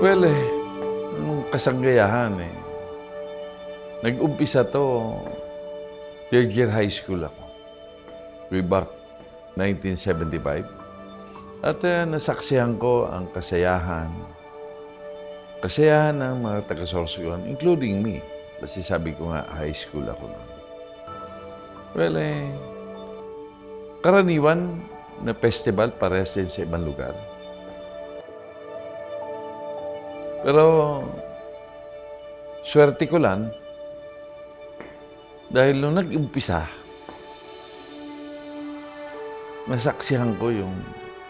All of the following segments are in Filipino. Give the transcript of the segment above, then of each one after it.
Well, nung kasanggayahan nag-umpisa to, third year high school ako. Way back 1975. At nasaksihan ko ang kasayahan ng mga taga-Sorsogon, including me. Kasi sabi ko nga, high school ako na. Well, karaniwan na festival parehas din sa ibang lugar. Pero, swerte ko lang, dahil nung nag-umpisa, nasaksihan ko yung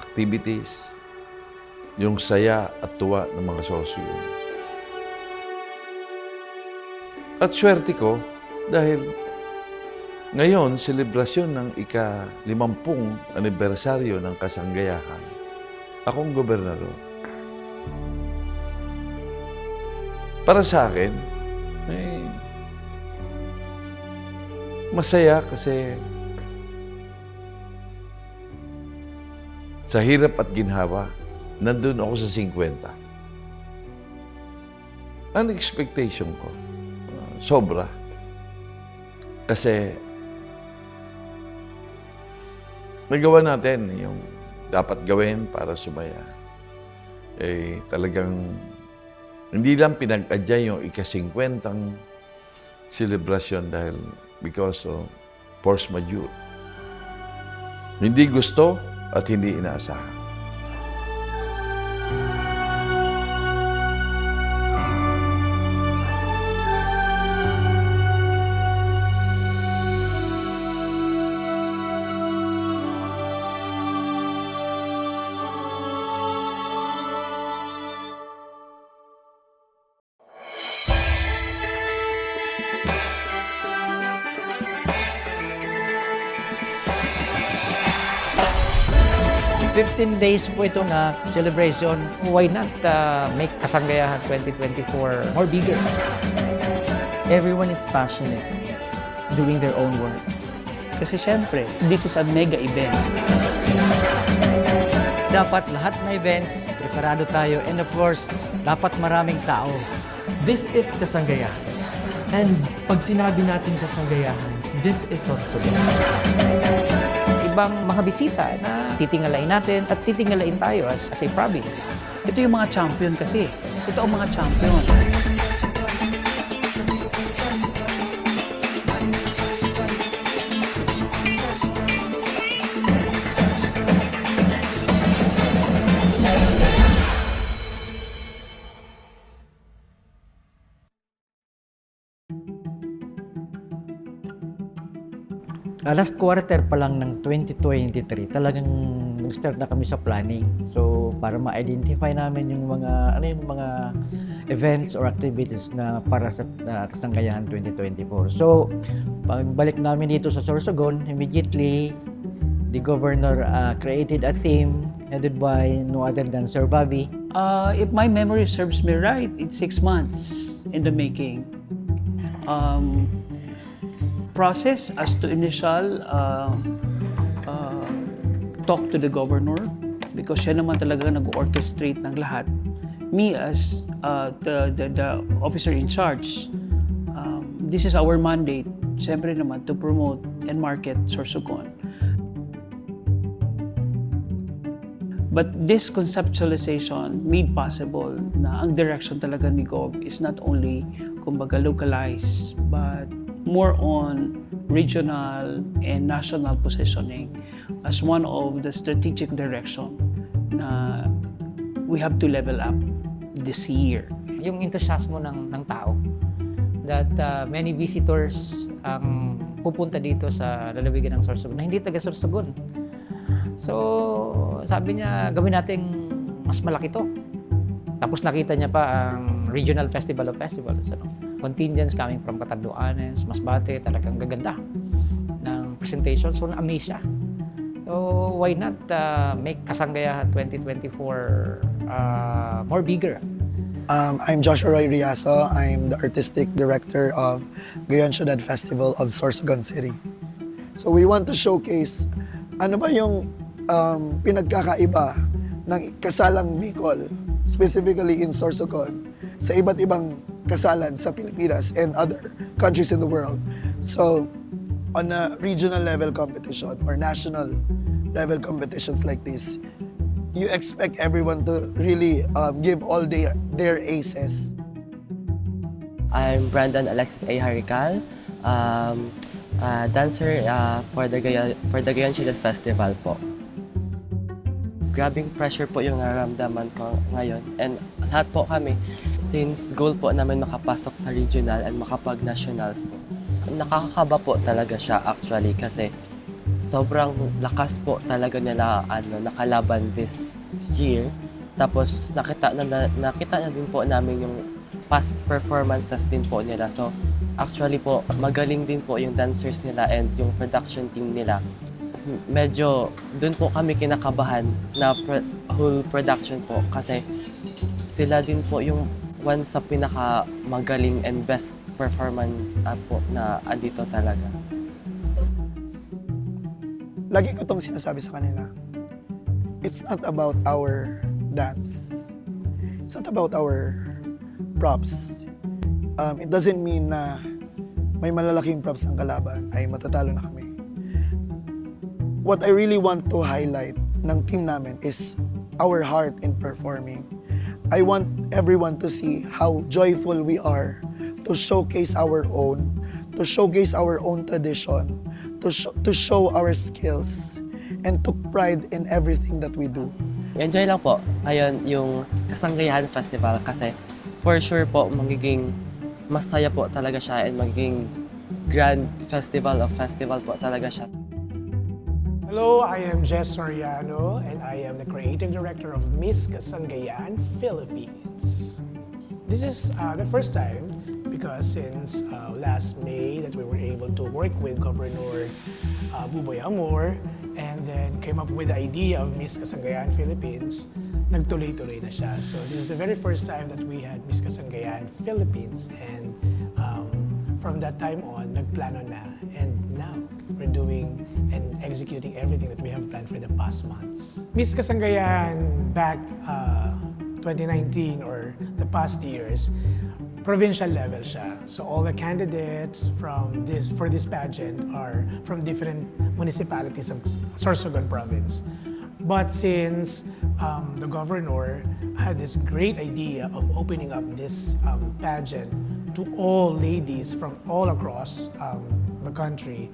activities, yung saya at tuwa ng mga Sorsogon. At swerte ko, dahil ngayon, selebrasyon ng ika-50 anibersaryo ng kasanggayahan, akong gobernador. Para sa akin, masaya kasi sa hirap at ginhawa, nandun ako sa 50. Ang expectation ko, sobra. Kasi nagawa natin yung dapat gawin para sumaya. Talagang hindi lang pinag-adya yung ika-50 selebrasyon dahil because of force majeure. Hindi gusto at hindi inaasahan. Fifteen days po ito na celebration. Why not make Kasanggayahan 2024 more bigger? Everyone is passionate doing their own work. Kasi syempre, this is a mega event. Dapat lahat na events, preparado tayo. And of course, dapat maraming tao. This is Kasanggayahan. And pag sinabi natin Kasanggayahan, this is Sorsogon. Ibang mga bisita na titingalain natin at titingalain tayo as a province. Ito yung mga champion kasi. Ito ang mga champion. Last quarter pa lang ng 2023, talagang nag-start na kami sa planning. So, para ma-identify namin yung mga events or activities na para sa Kasanggayahan 2024. So, pagbalik namin dito sa Sorsogon, immediately, the governor created a theme headed by no other than Sir Bobby. If my memory serves me right, it's 6 months in the making. Process as to initial talk to the governor because siya naman talaga nag-orchestrate ng lahat. Me as the officer in charge, this is our mandate, siyempre naman, to promote and market Sorsogon. But this conceptualization made possible na ang direction talaga ni Gov is not only kumbaga localized, but more on regional and national positioning as one of the strategic direction na we have to level up this year. Yung entusiasmo ng tao that many visitors ang pupunta dito sa lalawigan ng Sorsogon na hindi taga-Sorsogon. So, sabi niya, gawin nating mas malaki to. Tapos nakita niya pa ang Regional Festival of Festivals. Contingents coming from Catanduanes, Masbate, talagang gaganda ng presentation. So, na-amaze siya. So, why not make Kasanggayahan 2024 more bigger? I'm Joshua Roy Riaso. I'm the Artistic Director of Gayon Ciudad Festival of Sorsogon City. So we want to showcase ano ba yung pinagkakaiba ng kasalang Bicol specifically in Sorsogon, sa iba't ibang kasalan sa Pilipinas and other countries in the world. So, on a regional level competition or national level competitions like this, you expect everyone to really give all their aces. I'm Brandon Alexis A. Harical, dancer for the Gayon Ciudad Festival po. Grabing pressure po yung nararamdaman ko ngayon. And lahat po kami, since goal po namin makapasok sa regional and makapag-nationals po. Nakakakaba po talaga siya actually kasi sobrang lakas po talaga nila nakalaban this year. Tapos nakita na din po namin yung past performances din po nila. So actually po magaling din po yung dancers nila and yung production team nila. Medyo doon po kami kinakabahan na whole production po kasi sila din po yung one sa pinaka magaling and best performance po na andito talaga. Lagi ko itong sinasabi sa kanila, it's not about our dance. It's not about our props. It doesn't mean na may malalaking props ang kalaban ay matatalo na kami. What I really want to highlight ng team namin is our heart in performing. I want everyone to see how joyful we are to showcase our own tradition, to show our skills, and took pride in everything that we do. Enjoy lang po ngayon yung Kasanggayahan Festival kasi for sure po magiging masaya po talaga siya and magiging grand festival po talaga siya. Hello, I am Jess Soriano and I am the creative director of Miss Kasanggayan Philippines. This is the first time because since last May that we were able to work with Governor Buboy Amor and then came up with the idea of Miss Kasanggayan Philippines, nagtuloy-tuloy na siya. So this is the very first time that we had Miss Kasanggayan Philippines and from that time on, nagplano na and now we're doing and executing everything that we have planned for the past months. Miss Kasanggayan back 2019 or the past years, provincial level siya. So all the candidates for this pageant are from different municipalities of Sorsogon province. But since the governor had this great idea of opening up this pageant to all ladies from all across the country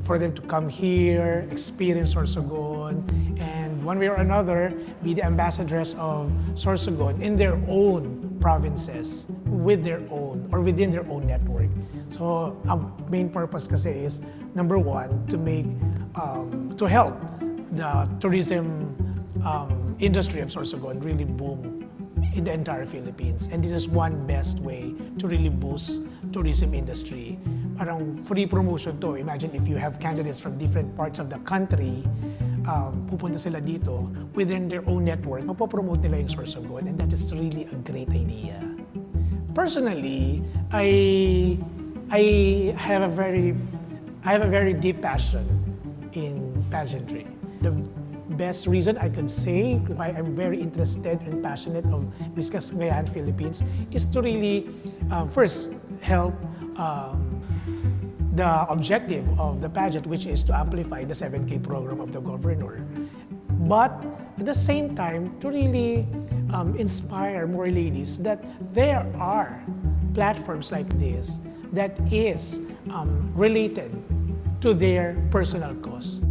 for them to come here, experience Sorsogon, and one way or another, be the ambassadors of Sorsogon in their own provinces, with their own or within their own network. So, our main purpose kasi is, number one, to help the tourism industry of Sorsogon really boom in the entire Philippines. And this is one best way to really boost tourism industry. Parang free promotion to. Imagine if you have candidates from different parts of the country, pupunta sila dito, within their own network, mapopromote nila yung Sorsogon, and that is really a great idea. Personally, I have a very deep passion in pageantry. The best reason I could say why I'm very interested and passionate of Miss Kasanggayan Philippines is to really first help the objective of the pageant, which is to amplify the 7K program of the governor. But at the same time, to really inspire more ladies that there are platforms like this that is related to their personal cause.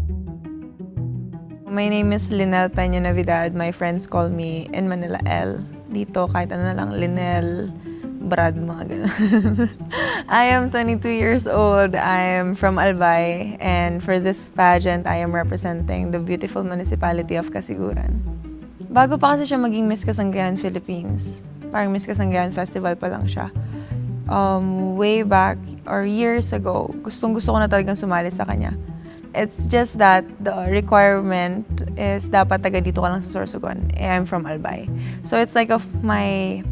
My name is Linel Peña Navidad. My friends call me in Manila L. Dito, kahit ano na lang, Linel, Brad, mga ganun. I am 22 years old. I am from Albay. And for this pageant, I am representing the beautiful municipality of Casiguran. Bago pa kasi siya maging Miss Kasanggayan Philippines, parang Miss Kasanggayan Festival pa lang siya. Way back, or years ago, gustong-gusto ko na talagang sumali sa kanya. It's just that the requirement is dapat taga dito ka lang sa Sorsogon. I'm from Albay. So it's like of my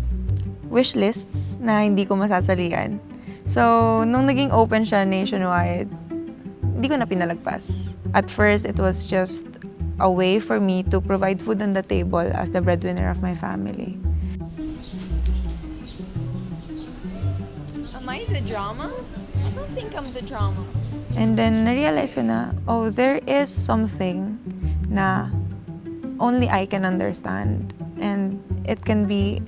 wish lists na hindi ko masasalihan. So nung naging open siya nationwide, hindi ko na pinalagpas. At first, it was just a way for me to provide food on the table as the breadwinner of my family. Am I the drama? I don't think I'm the drama. And then na-realize ko na, oh, there is something na only I can understand. And it can be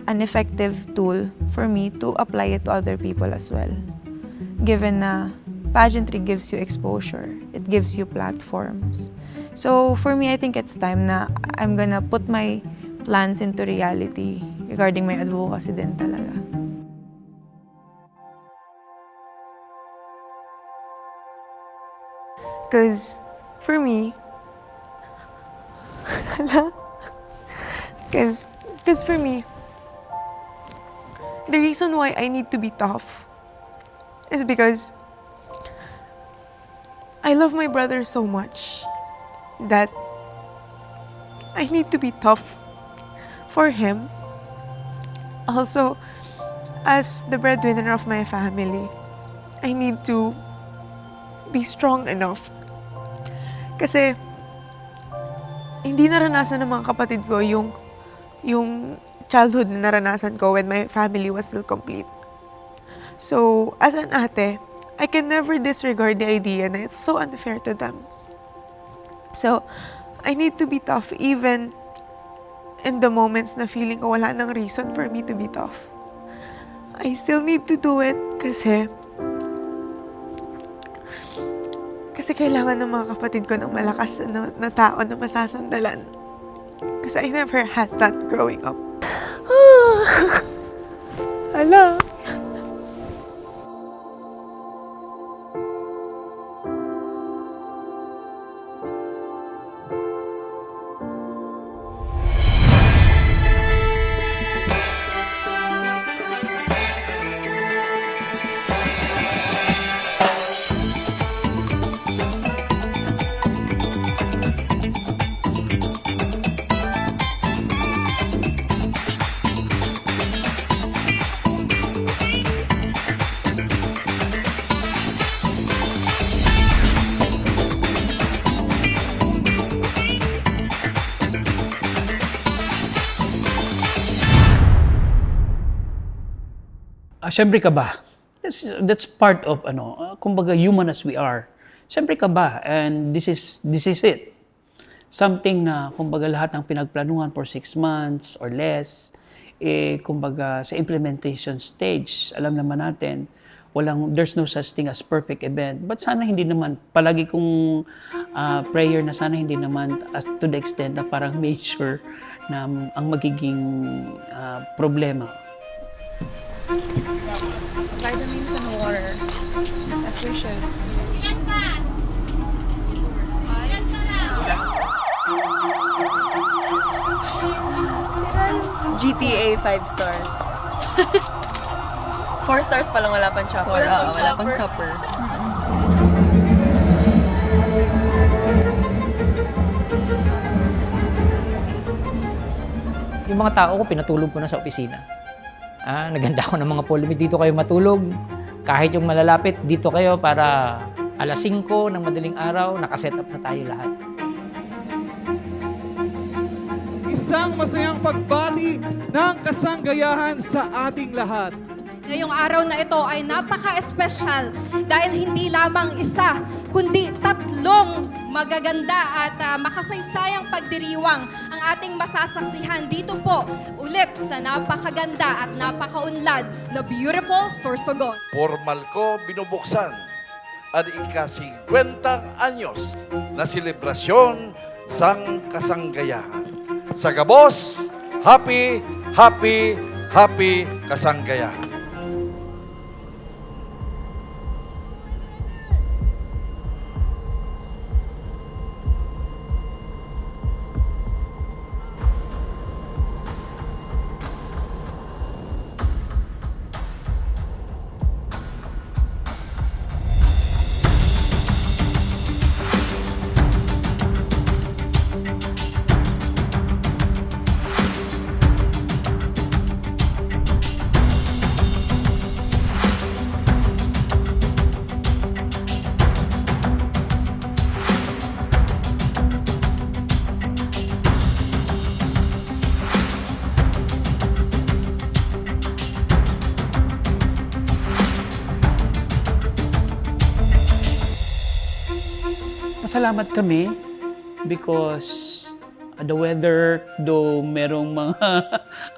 an effective tool for me to apply it to other people as well. Given na pageantry gives you exposure, it gives you platforms. So for me, I think it's time na I'm gonna put my plans into reality regarding my advocacy din talaga. Because for me, because for me, the reason why I need to be tough is because I love my brother so much that I need to be tough for him. Also, as the breadwinner of my family, I need to be strong enough. Kasi hindi naranasan ng mga kapatid ko yung childhood na naranasan ko when my family was still complete. So, as an ate, I can never disregard the idea na it's so unfair to them. So, I need to be tough even in the moments na feeling ko wala nang reason for me to be tough. I still need to do it kasi kailangan ng mga kapatid ko ng malakas na tao na masasandalan. Kasi I never had that growing up. Hala. Siyempre ka ba? That's part of kumbaga human as we are. Siyempre ka ba? And this is it. Something na kumbaga lahat ng pinagplanuhan for 6 months or less, kumbaga sa implementation stage, alam naman natin, there's no such thing as perfect event. But sana hindi naman, palagi kong prayer na sana hindi naman as to the extent na parang major na ang magiging problema. Vitamins and water, as we should. GTA 5 stars. 4 stars pa lang, wala pang chopper. Wala pang chopper. Yung mga tao ko, pinatulog ko na sa opisina. Naganda ako ng mga polymer. Dito kayo matulog. Kahit yung malalapit, dito kayo para alas 5 ng madaling araw, nakaset up na tayo lahat. Isang masayang pagbati ng kasanggayahan sa ating lahat. Ngayong araw na ito ay napaka-espesyal dahil hindi lamang isa, kundi 3 magaganda at makasaysayang pagdiriwang ang ating masasaksihan dito po ulit sa napakaganda at napakaunlad na beautiful Sorsogon. Formal ko binubuksan ang ika-50 anyos na selebrasyon sang kasanggayahan. Sa Gabos, happy, happy, happy kasanggayahan. pasalamat kami because the weather, though merong mga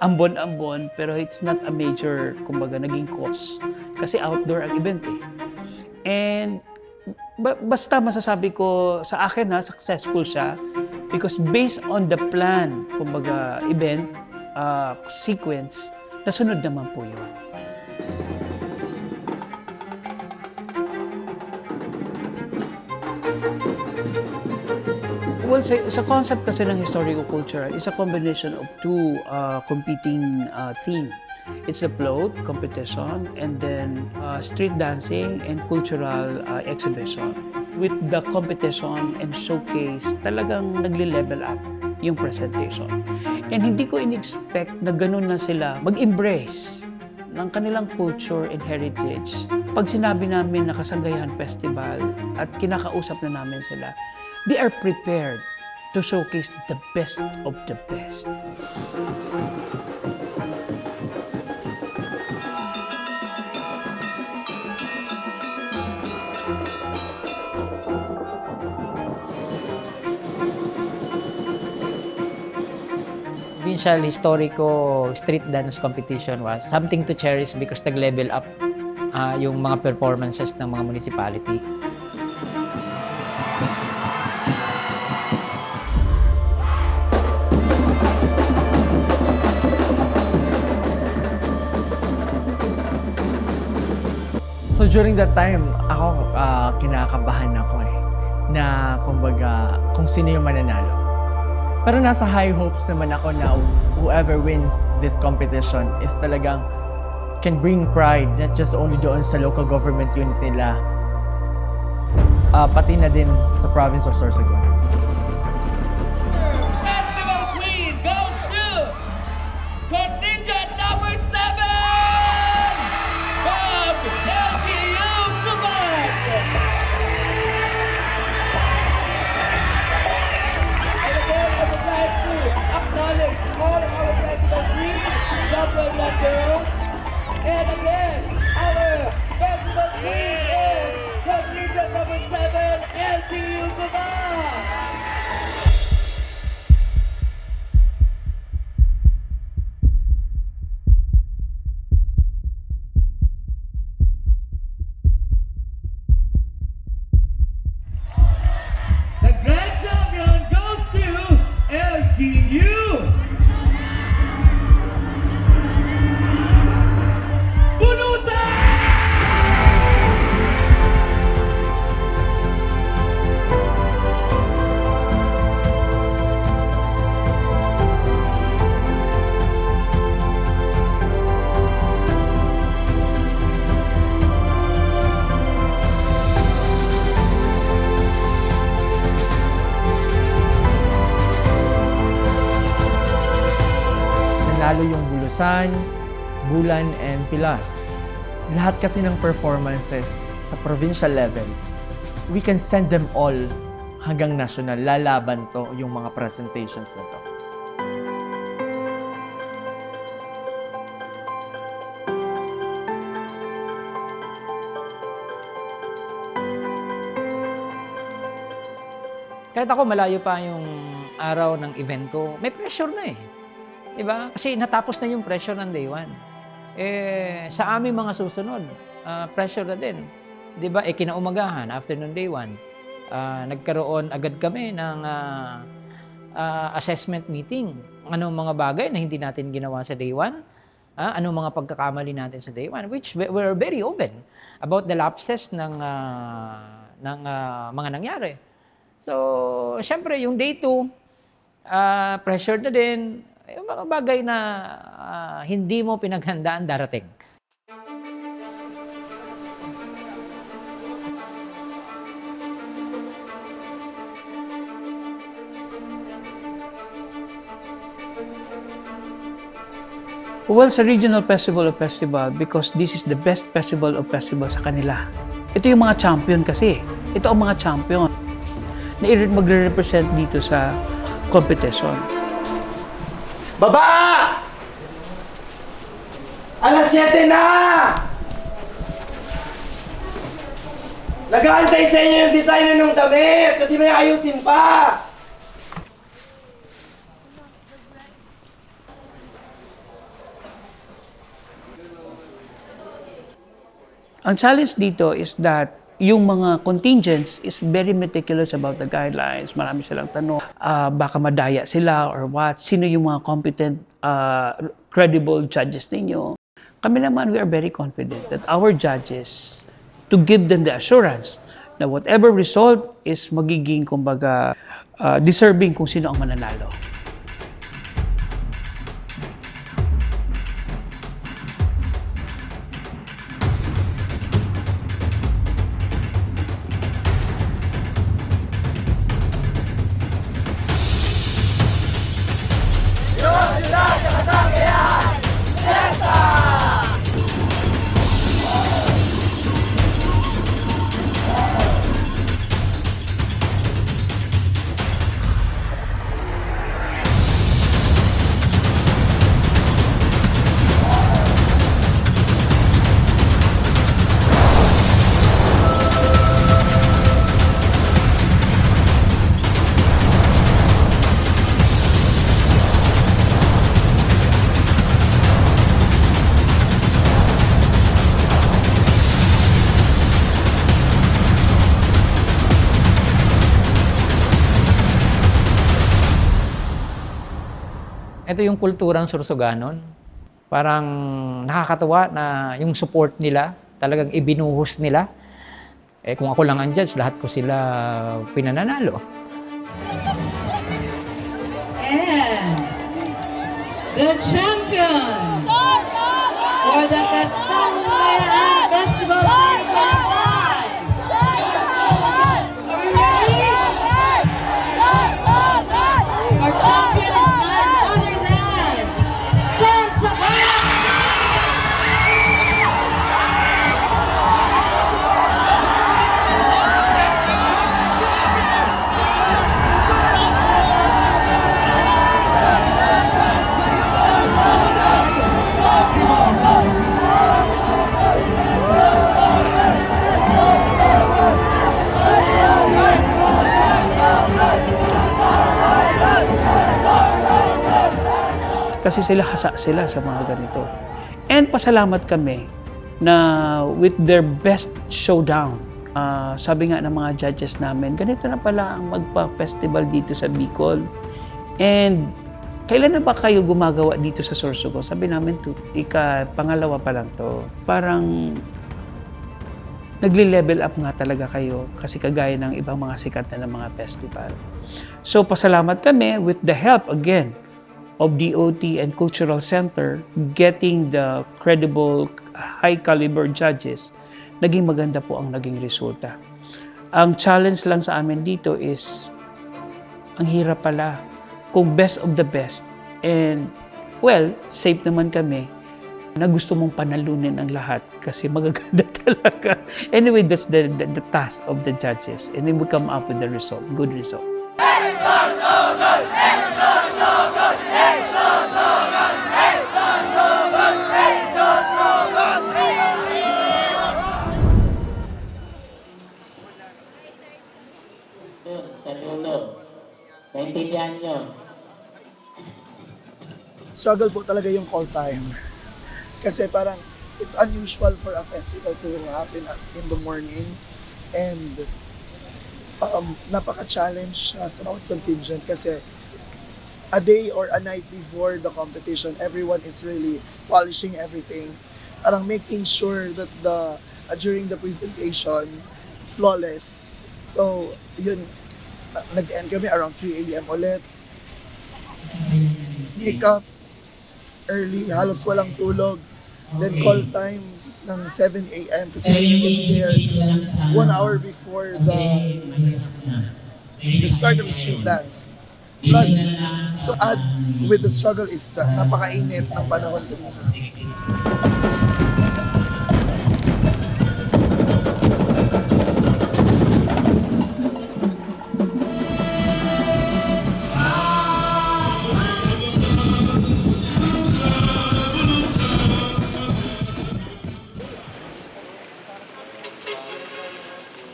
ambon-ambon, pero it's not a major, kumbaga, naging cause. Kasi outdoor ang event eh. And basta masasabi ko sa akin successful siya because based on the plan, kumbaga, event, sequence, nasunod naman po yun. Well, sa concept kasi ng historico-cultural, is a combination of two competing themes. It's the float competition and then street dancing and cultural exhibition. With the competition and showcase, talagang nagli-level up yung presentation. And hindi ko in-expect na ganun na sila mag-embrace ng kanilang culture and heritage. Pag sinabi namin na Kasanggayahan Festival at kinakausap na namin sila, they are prepared to showcase the best of the best. Provincial Historico Street Dance Competition was something to cherish because nag-level up yung mga performances ng mga municipality. So during that time, ako kinakabahan ako na kumbaga kung sino yung mananalo. Pero nasa high hopes naman ako na whoever wins this competition is talagang can bring pride, not just only doon sa local government unit nila, pati na din sa province of Sorsogon. Festival Queen goes to contingent number 7 from LGU Cubay. And again, I would like to acknowledge all of our Festival Queen, double black girls. And again, our Festival Queen is contingent number 7, LGU Cubay. The grand champion goes to LGU. Bulusan! Nanalo yung Bulusan, Bulan, and Pilar. Lahat kasi ng performances sa provincial level, we can send them all hanggang national. Lalaban to yung mga presentations na to. Kahit ako malayo pa yung araw ng event ko, may pressure na eh. Diba? Kasi natapos na yung pressure ng day one. Sa aming mga susunod, pressure na din. Diba? Kinaumagahan, after ng day one, nagkaroon agad kami ng assessment meeting. Anong mga bagay na hindi natin ginawa sa day one? Anong mga pagkakamali natin sa day one? Which we're very open about the lapses ng mga nangyari. So, syempre, yung day 2, pressure na din. Yung mga bagay na hindi mo pinaghandaan darating. Well, sa Regional Festival of Festival, because this is the best festival of festival sa kanila. Ito yung mga champion kasi. Ito ang mga champion na magre-represent dito sa competition. Baba! Alas 7 na! Nag-aantay sa inyo yung designer ng damit kasi may ayusin pa! Ang challenge dito is that yung mga contingents is very meticulous about the guidelines. Marami silang tanong, baka madaya sila or what? Sino yung mga competent, credible judges ninyo? Kami naman, we are very confident that our judges, to give them the assurance na whatever result is magiging, kumbaga, deserving kung sino ang mananalo. Ito yung kulturang Sorsoganon. Parang nakakatawa na yung support nila, talagang ibinuhos nila. Eh kung ako lang ang judge, lahat ko sila pinananalo. And the champion for the Kasanggayan Festival 2025. Are we ready? Our champion is none other than Sorsoganon! Kasi sila hasa sila sa mga ganito. And pasalamat kami na with their best showdown, sabi nga ng mga judges namin, ganito na pala ang magpa-festival dito sa Bicol. And kailan na ba kayo gumagawa dito sa Sorsogon? Sabi namin, pangalawa pa lang to. Parang nagle-level up nga talaga kayo kasi kagaya ng ibang mga sikat na ng mga festival. So pasalamat kami with the help again of DOT and Cultural Center, getting the credible, high-caliber judges, naging maganda po ang naging resulta. Ang challenge lang sa amin dito is, ang hirap pala, kung best of the best, and well, safe naman kami, na gusto mong panalunin ang lahat kasi magaganda talaga. Anyway, that's the task of the judges, and then we come up with the result, good result. Sa dulo. Naintindihan nyo? Struggle po talaga yung call time. Kasi parang it's unusual for a festival to happen in the morning. And napaka-challenge siya sa bawat contingent kasi a day or a night before the competition, everyone is really polishing everything. Parang making sure that during the presentation, flawless. So, yun, nag-end kami around 3 a.m. ulit. Wake up early, halos walang tulog. Then call time ng 7 a.m. kasi we here 1 hour before the start of the street dance. Plus, to add with the struggle is that napakainit ng panahon dito.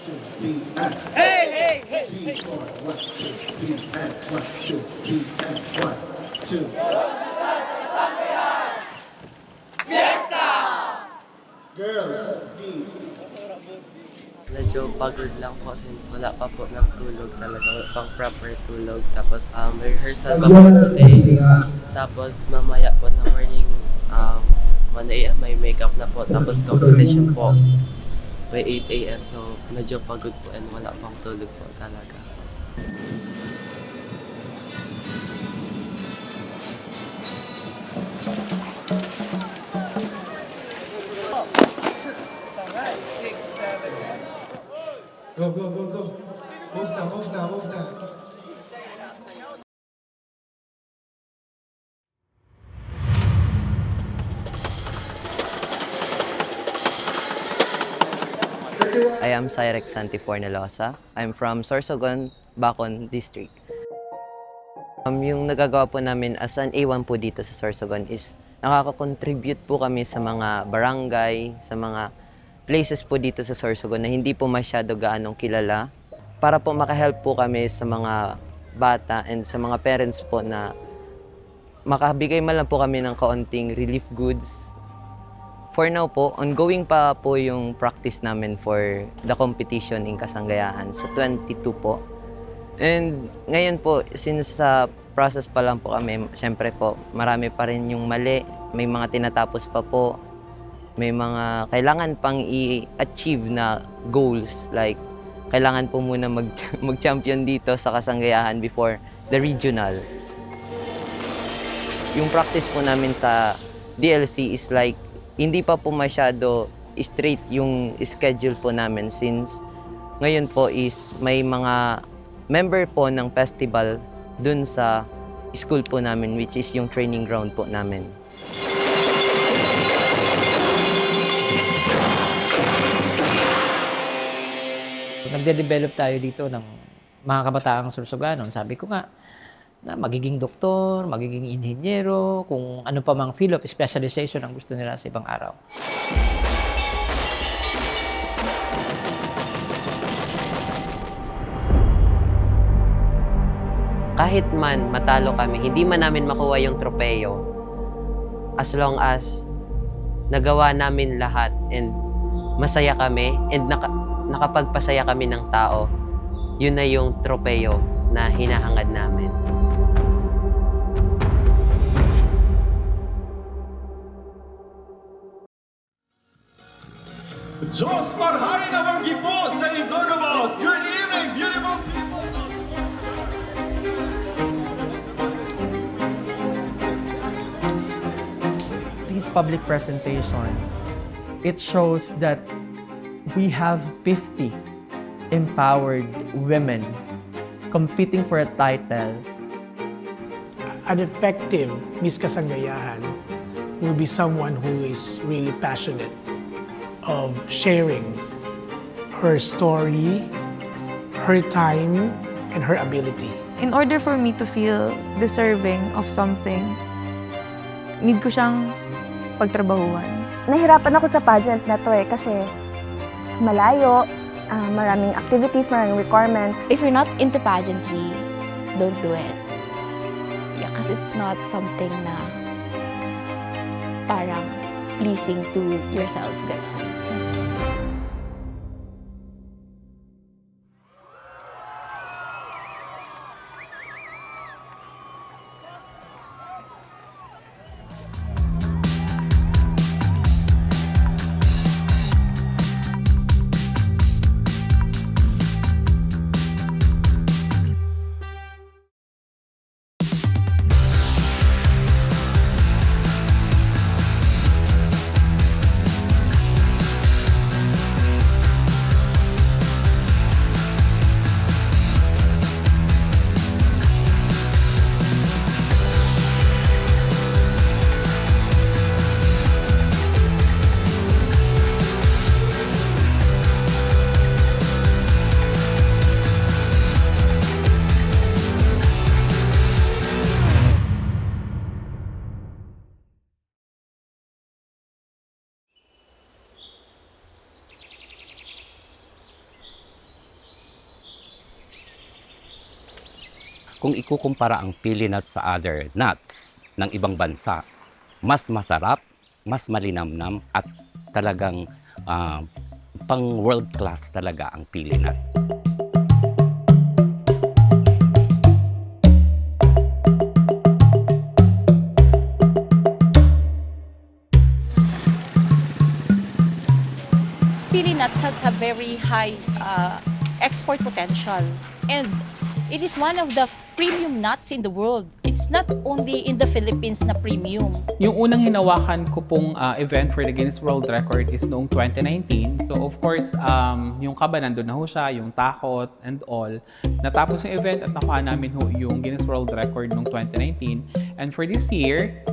Medyo pagod lang po since wala pa po ng tulog talaga, wala pang proper tulog. Tapos may rehearsal pa po today. Tapos mamaya po na morning, 1 a.m. may makeup na po. Tapos competition po by 8 a.m. So medyo pagod po and wala pang tulog po talaga. Go, go, go, go. Move na, move na, move na. I am Cyrix Santifor Nelosa. I'm from Sorsogon, Bacon District. Yung nagagawa po namin as an A1 po dito sa Sorsogon is nakaka-contribute po kami sa mga barangay, sa mga places po dito sa Sorsogon na hindi po masyado gaanong kilala para po makahelp po kami sa mga bata and sa mga parents po na makabigay man lang po kami ng kaunting relief goods. For now po, ongoing pa po yung practice namin for the competition in Kasanggayahan sa 22 po. And ngayon po, since sa process pa lang po kami, syempre po, marami pa rin yung mali, may mga tinatapos pa po, may mga kailangan pang i-achieve na goals, like kailangan po muna mag-champion dito sa Kasanggayahan before the regional. Yung practice po namin sa DLC is like, hindi pa po masyado straight yung schedule po namin since ngayon po is may mga member po ng festival dun sa school po namin, which is yung training ground po namin. Nagde-develop tayo dito ng mga kabataang Sorsoganon. Sabi ko nga, na magiging doktor, magiging inhinyero, kung ano pa mang field of specialization ang gusto nila sa ibang araw. Kahit man matalo kami, hindi man namin makuha yung tropeyo, as long as nagawa namin lahat and masaya kami and nakapagpasaya kami ng tao, yun na yung tropeyo na hinahangad namin. Diyos marhari na banggi po sa Indogamos. Good evening, beautiful people. This public presentation, it shows that we have 50 empowered women competing for a title. An effective Miss Kasanggayahan will be someone who is really passionate of sharing her story, her time, and her ability. In order for me to feel deserving of something, need ko siyang pagtrabahuan. Nahirapan ako sa pageant na to kasi malayo, maraming activities, maraming requirements. If you're not into pageantry, don't do it. Yeah, because it's not something na parang pleasing to yourself. Ganun. kung ikukumpara ang pili nuts sa other nuts ng ibang bansa, mas masarap, mas malinamnam at talagang pang world class talaga ang pili nut. Pili nuts has a very high export potential, and it is one of the premium nuts in the world. It's not only in the Philippines na premium. Yung unang hinawakan ko pong event for the Guinness World Record is noong 2019. So of course, yung kaba nandun na ho siya, yung takot and all. Natapos yung event at nakuha namin ho yung Guinness World Record noong 2019. And for this year,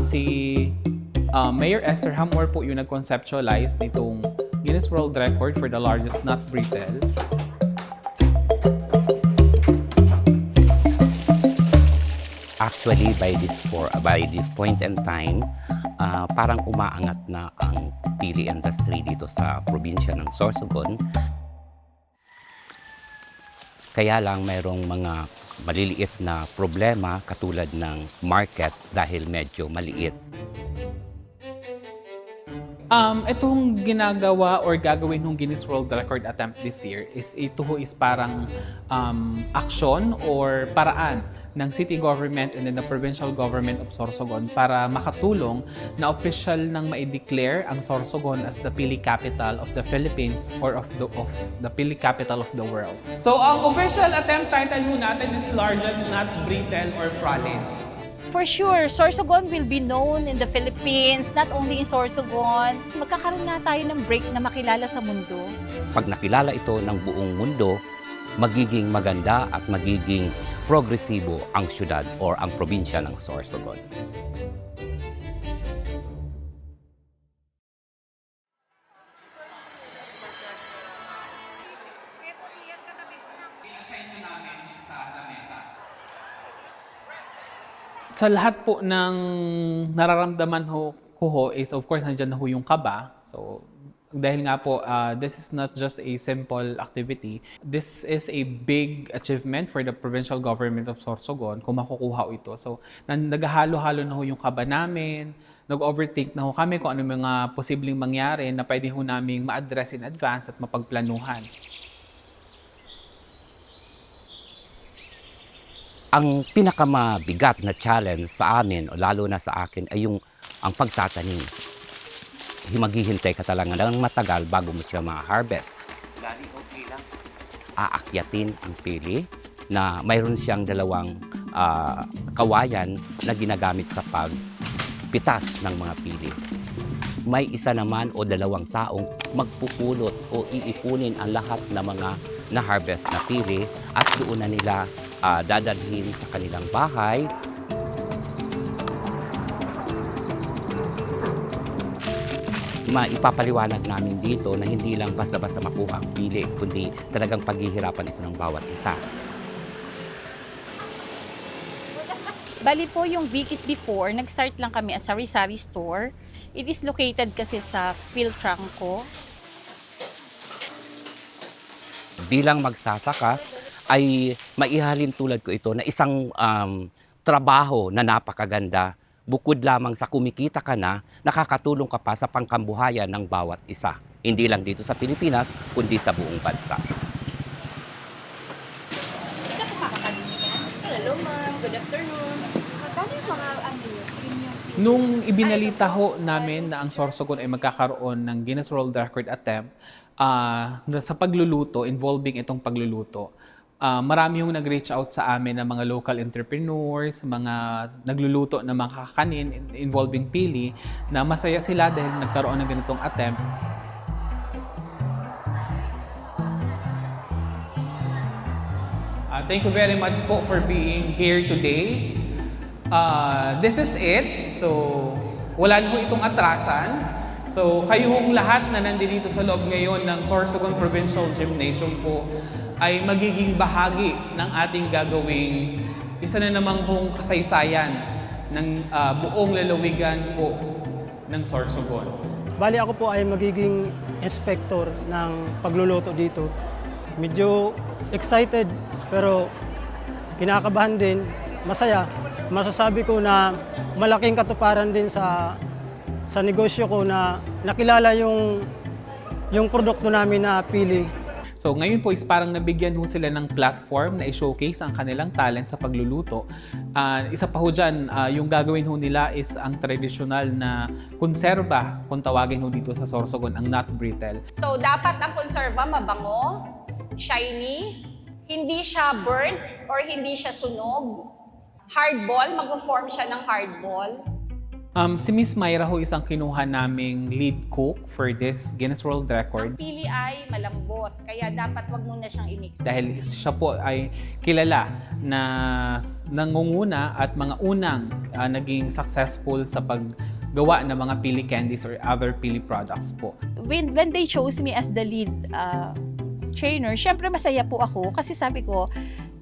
si Mayor Esther Hamor po yung nag-conceptualize nitong Guinness World Record for the largest nut brittle. Actually, by this point in time, parang umaangat na ang pili industry dito sa probinsya ng Sorsogon. Kaya lang mayroong mga maliliit na problema katulad ng market dahil medyo maliit. Itong ginagawa or gagawin ng Guinness World Record attempt this year is parang aksyon or paraan ng city government and then the provincial government of Sorsogon para makatulong na official nang ma-declare ang Sorsogon as the pili capital of the Philippines or of the pili capital of the world. So ang official attempt title natin is largest nut brittle or prolate. For sure, Sorsogon will be known in the Philippines, not only in Sorsogon. Magkakaroon nga tayo ng break na makilala sa mundo. Pag nakilala ito ng buong mundo, magiging maganda at magiging progresibo ang syudad or ang probinsya ng Sorsogon. Sa lahat po ng nararamdaman ko is of course nandiyan na ho yung kaba. So dahil nga po, this is not just a simple activity. This is a big achievement for the provincial government of Sorsogon kung makukuha ito. So, naghahalo-halo na ho yung kaba namin, nag-overthink na ho kami kung ano mga posibleng mangyari na pwede ho namin ma-address in advance at mapagplanuhan. Ang pinakamabigat na challenge sa amin, o lalo na sa akin, ay ang pagtatanim. Maghihintay ka talaga ng matagal bago mo siya ma-harvest. Okay lang. Aakyatin ang pili na mayroon siyang dalawang kawayan na ginagamit sa pagpitas ng mga pili. May isa naman o dalawang taong magpupulot o iipunin ang lahat ng mga na-harvest na pili at doon na nila dadalhin sa kanilang bahay. Maipapaliwanag namin dito na hindi lang basta-basta makuha ang pili, kundi talagang paghihirapan ito ng bawat isa. Bali po yung Vicky's before, nag-start lang kami as a sari-sari store. It is located kasi sa Philtranco. Bilang magsasaka, ay maihalin tulad ko ito na isang trabaho na napakaganda. Bukod lamang sa kumikita ka na, nakakatulong ka pa sa pangkambuhayan ng bawat isa. Hindi lang dito sa Pilipinas, kundi sa buong bansa. Hello ma'am, good afternoon. Magkano yung mga Nung ibinalita ho namin na ang Sorsogon ay magkakaroon ng Guinness World Record attempt sa pagluluto, involving itong pagluluto, marami yung nag-reach out sa amin ng mga local entrepreneurs, mga nagluluto ng mga kakanin involving pili, na masaya sila dahil nagkaroon ng ganitong attempt. Thank you very much po for being here today. This is it. So, wala na ho itong atrasan. So, kayong lahat na nandito sa loob ngayon ng Sorsogon Provincial Gymnasium po ay magiging bahagi ng ating gagawing isa na namang hong kasaysayan ng buong lalawigan po ng Sorsogon. Bali ako po ay magiging inspector ng pagluluto dito. Medyo excited pero kinakabahan din, masaya. Masasabi ko na malaking katuparan din sa negosyo ko na nakilala yung produkto namin na pili. So ngayon po is parang nabigyan ho sila ng platform na i-showcase ang kanilang talent sa pagluluto. Isa pa ho dyan, yung gagawin ho nila is ang traditional na konserba, kung tawagin ho dito sa Sorsogon, ang nut brittle. So, dapat ang konserva mabango, shiny, hindi siya burnt or hindi siya sunog. Hardball, mag-form siya ng hardball. Si Miss Myra ho isang kinuha naming lead cook for this Guinness World Record. Ang pili ay malambot, kaya dapat wag muna siyang i-mix. Dahil siya po ay kilala na nangunguna at mga unang naging successful sa paggawa ng mga pili candies or other pili products po. When they chose me as the lead trainer, syempre masaya po ako kasi sabi ko,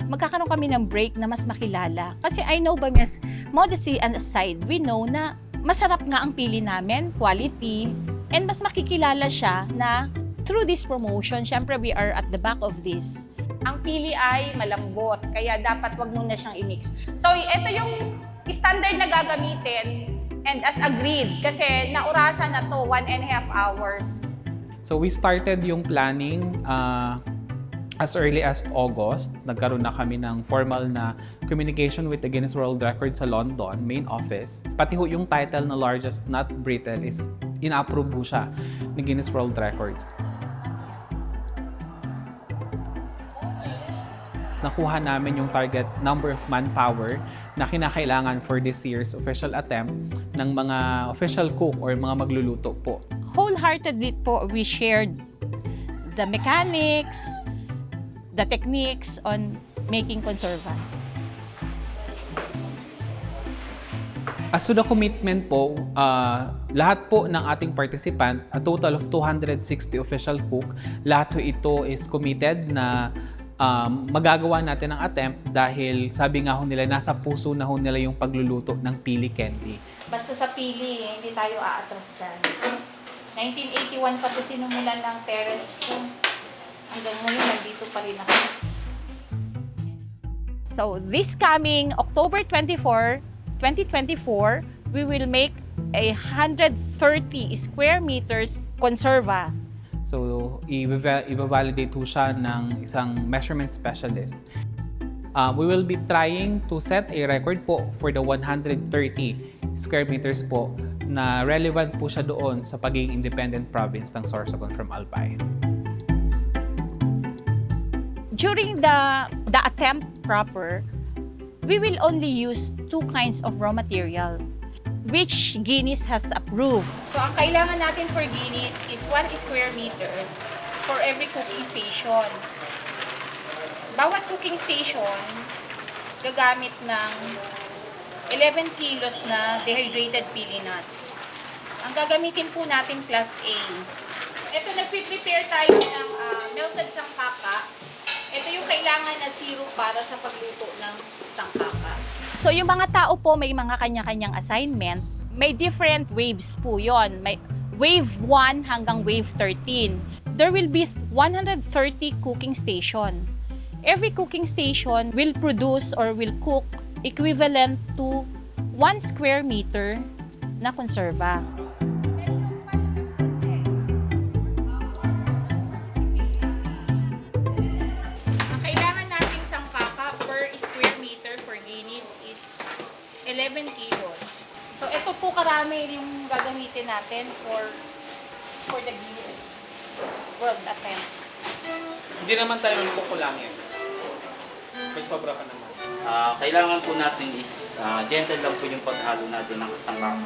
magkakaroon kami ng break na mas makilala. Kasi I know ba, Miss, modesty aside, we know na masarap nga ang pili namin, quality, and mas makikilala siya na through this promotion, syempre we are at the back of this. Ang pili ay malambot, kaya dapat wag muna siyang i-mix. So, ito yung standard na gagamitin and as agreed, kasi naurasan na to 1.5 hours. So we started yung planning as early as August. Nagkaroon na kami ng formal na communication with the Guinness World Record sa London, main office. Pati ho yung title na largest nut brittle is ina-approve ho siya ng Guinness World Records. Nakuha namin yung target number of manpower na kinakailangan for this year's official attempt ng mga official cook or mga magluluto po. Wholeheartedly po, we shared the mechanics, the techniques on making conserva. As to the commitment po, lahat po ng ating participant, a total of 260 official cook, lahat po ito is committed na magagawa natin ang attempt dahil sabi nga ho nila, nasa puso na ho nila yung pagluluto ng pili candy. Basta sa pili, hindi tayo aatras dyan. 1981 pa ito sinumulan ng parents ko. Hanggang ngayon, nandito pa rin ako. So, this coming October 24, 2024, we will make a 130 square meters conserva. So, i-validate po siya ng isang measurement specialist. We will be trying to set a record po for the 130 square meters po na relevant po siya doon sa pagiging independent province ng Sorsogon from Albay. During the attempt proper, we will only use 2 kinds of raw material which Guinness has approved. So, ang kailangan natin for Guinness is 1 square meter for every cooking station. Bawat cooking station gagamit ng 11 kilos na dehydrated pili nuts. Ang gagamitin po natin class A. Ito, nagpe-prepare tayo ng melted sangkaka. Ito yung kailangan na syrup para sa pagluto ng sangkaka. So, yung mga tao po may mga kanya-kanyang assignment. May different waves po yon. May wave 1 hanggang wave 13. There will be 130 cooking station. Every cooking station will produce or will cook equivalent to 1 square meter na konserva. Ang kailangan nating sangkaka per square meter for Guinness is 11 kilos. So, ito po karami yung gagamitin natin for the Guinness World Attempt. Hindi naman tayo kukulangin. May sobra pa naman. Kailangan po natin is gentle lang po yung paghalo natin ng sangkaka.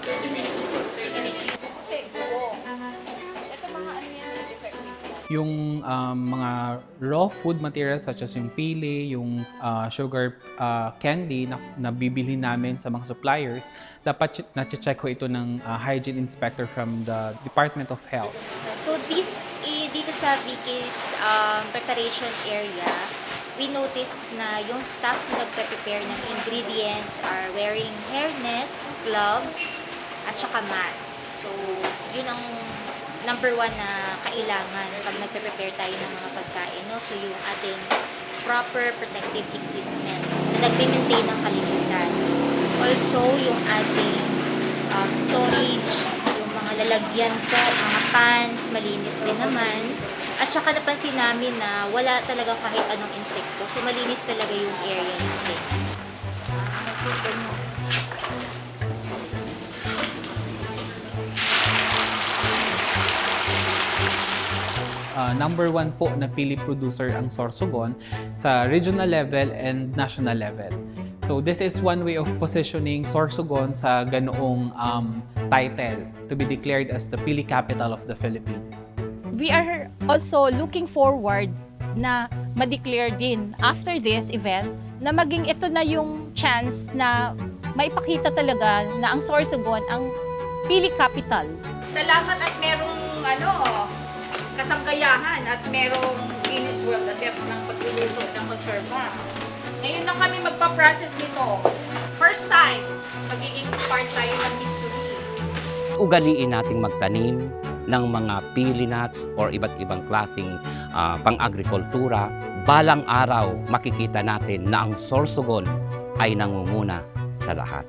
30 minutes po. 30 minutes. Okay, buo. Ito mga ano yan, effective. Yung mga raw food materials such as yung pili, yung sugar candy na bibili namin sa mga suppliers, dapat na-check ko ito ng hygiene inspector from the Department of Health. So dito sa Vicky's preparation area, we noticed na yung staff na nagpe-prepare ng ingredients are wearing hairnets, gloves, at saka mask. So, yun ang number 1 na kailangan pag nagpe-prepare tayo ng mga pagkain, no? So, yung ating proper protective equipment na nag-maintain ng kalinisan. Also, yung ating storage, yung mga lalagyan po, mga pans, malinis din naman. At saka napansin namin na wala talaga kahit anong insekto. So, malinis talaga yung area natin. Number 1 po na pili producer ang Sorsogon sa regional level and national level. So this is one way of positioning Sorsogon sa ganoong title to be declared as the pili capital of the Philippines. We are also looking forward na ma-declare din after this event na maging ito na yung chance na maipakita talaga na ang Sorsogon ang pili capital. Salamat at merong kasanggayahan at merong Guinness World attempt ng pagluluto ng konserba. Ngayon lang kami magpa-process nito. First time, magiging part tayo ng history. Ugaliin nating magtanim ng mga pili nuts or iba't ibang klaseng pang-agrikultura. Balang araw, makikita natin na ang Sorsogon ay nangunguna sa lahat.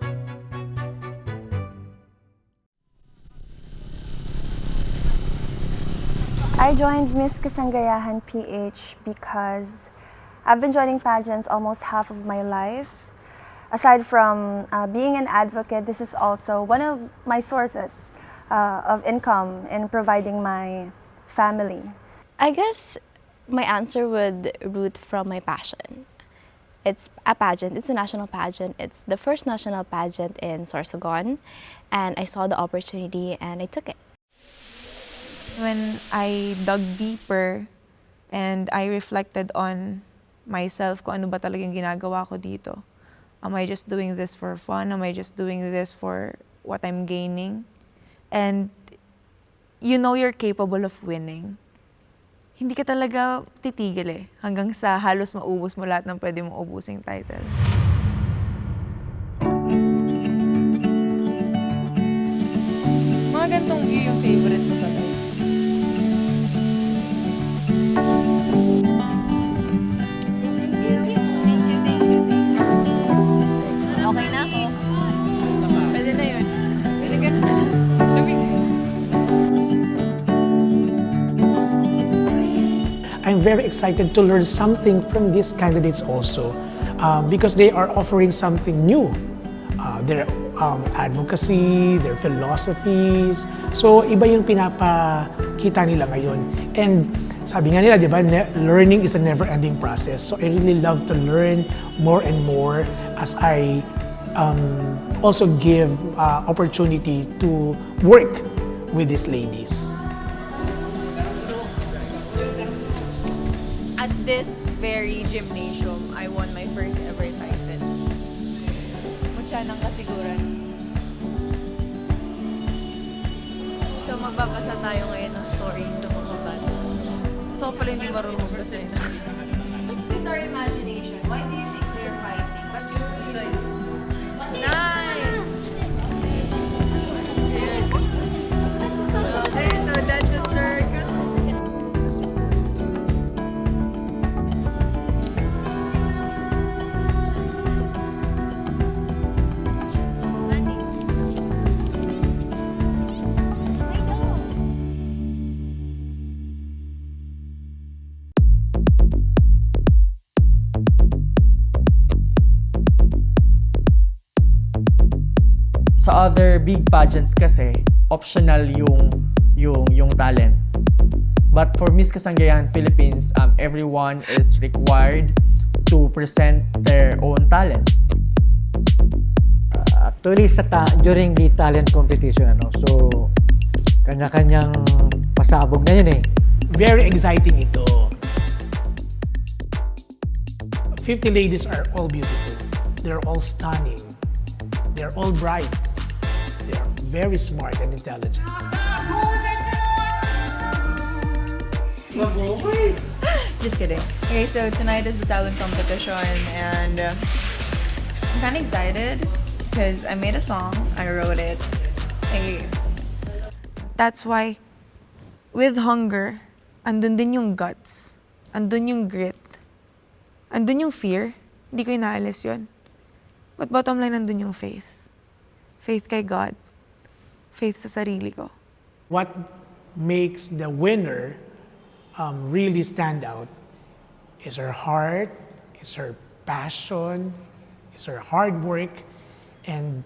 I joined Miss Kasanggayahan PH because I've been joining pageants almost half of my life. Aside from being an advocate, this is also one of my sources of income in providing my family. I guess my answer would root from my passion. It's a pageant, it's a national pageant. It's the first national pageant in Sorsogon, and I saw the opportunity and I took it. When I dug deeper and I reflected on myself kung ano ba talagang ginagawa ko dito. Am I just doing this for fun? Am I just doing this for what I'm gaining? And you know you're capable of winning. Hindi ka talaga titigil hanggang sa halos maubos mo lahat ng pwede mong ubusing titles. Mga gantong view yung favorite ko sa life. Okay na ako. Pwede na yun. Pwede ka na. I'm very excited to learn something from these candidates also because they are offering something new. Their advocacy, their philosophies. So, iba yung pinapakita nila ngayon. And sabi nga nila, di ba, learning is a never-ending process. So, I really love to learn more and more as I also give opportunity to work with these ladies. At this very gymnasium, I won my first ever title. Mutya ng kasiguran. So magbabasa tayo ngayon ng stories sa mga bata. So pala hindi marunong magbasahin. Use our imagination. Why do you think we're fighting? But you're doing nice! There's no dead to circle. Sa other big pageants kasi, optional yung talent. But for Miss Kasanggayahan Philippines, everyone is required to present their own talent. Actually, during the talent competition, so kanya-kanyang pasabog na yun Very exciting ito. 50 ladies are all beautiful. They're all stunning. They're all bright. They're very smart and intelligent. Just kidding. Okay, so tonight is the talent competition and I'm kind of excited because I made a song, I wrote it. That's why with hunger, andun din yung guts, andun yung grit. Andun yung fear, hindi ko inaalis yun. But bottom line, andun yung faith. Faith kay God. Faith sa sarili ko. What makes the winner really stand out is her heart, is her passion, is her hard work, and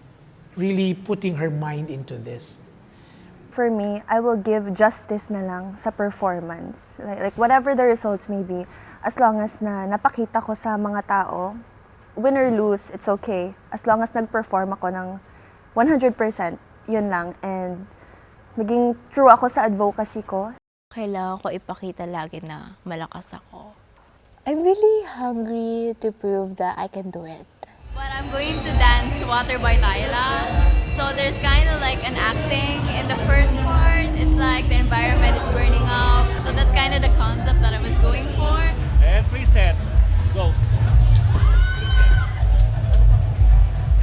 really putting her mind into this. For me, I will give justice na lang sa performance. Like whatever the results may be, as long as na napakita ko sa mga tao, win or lose, it's okay. As long as nag-perform ako ng 100%, yun lang. And maging true ako sa advocacy ko. Kailangan ko ipakita lagi na malakas ako. I'm really hungry to prove that I can do it. But I'm going to dance Water by Tyla. So there's kind of like an acting. In the first part, it's like the environment is burning up. So that's kind of the concept that I was going for. And preset. Go.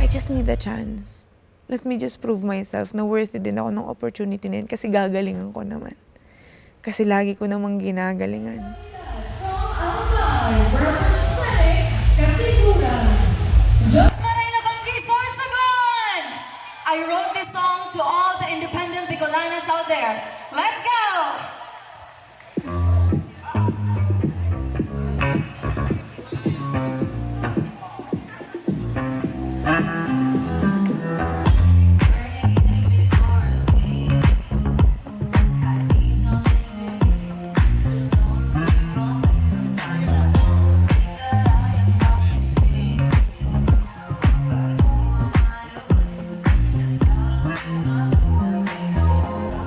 I just need a chance. Let me just prove myself na worthy din ako ng opportunity na yun kasi gagalingan ko naman. Kasi lagi ko namang ginagalingan. I wrote this song to all the independent Bicolanas out there. Let's go!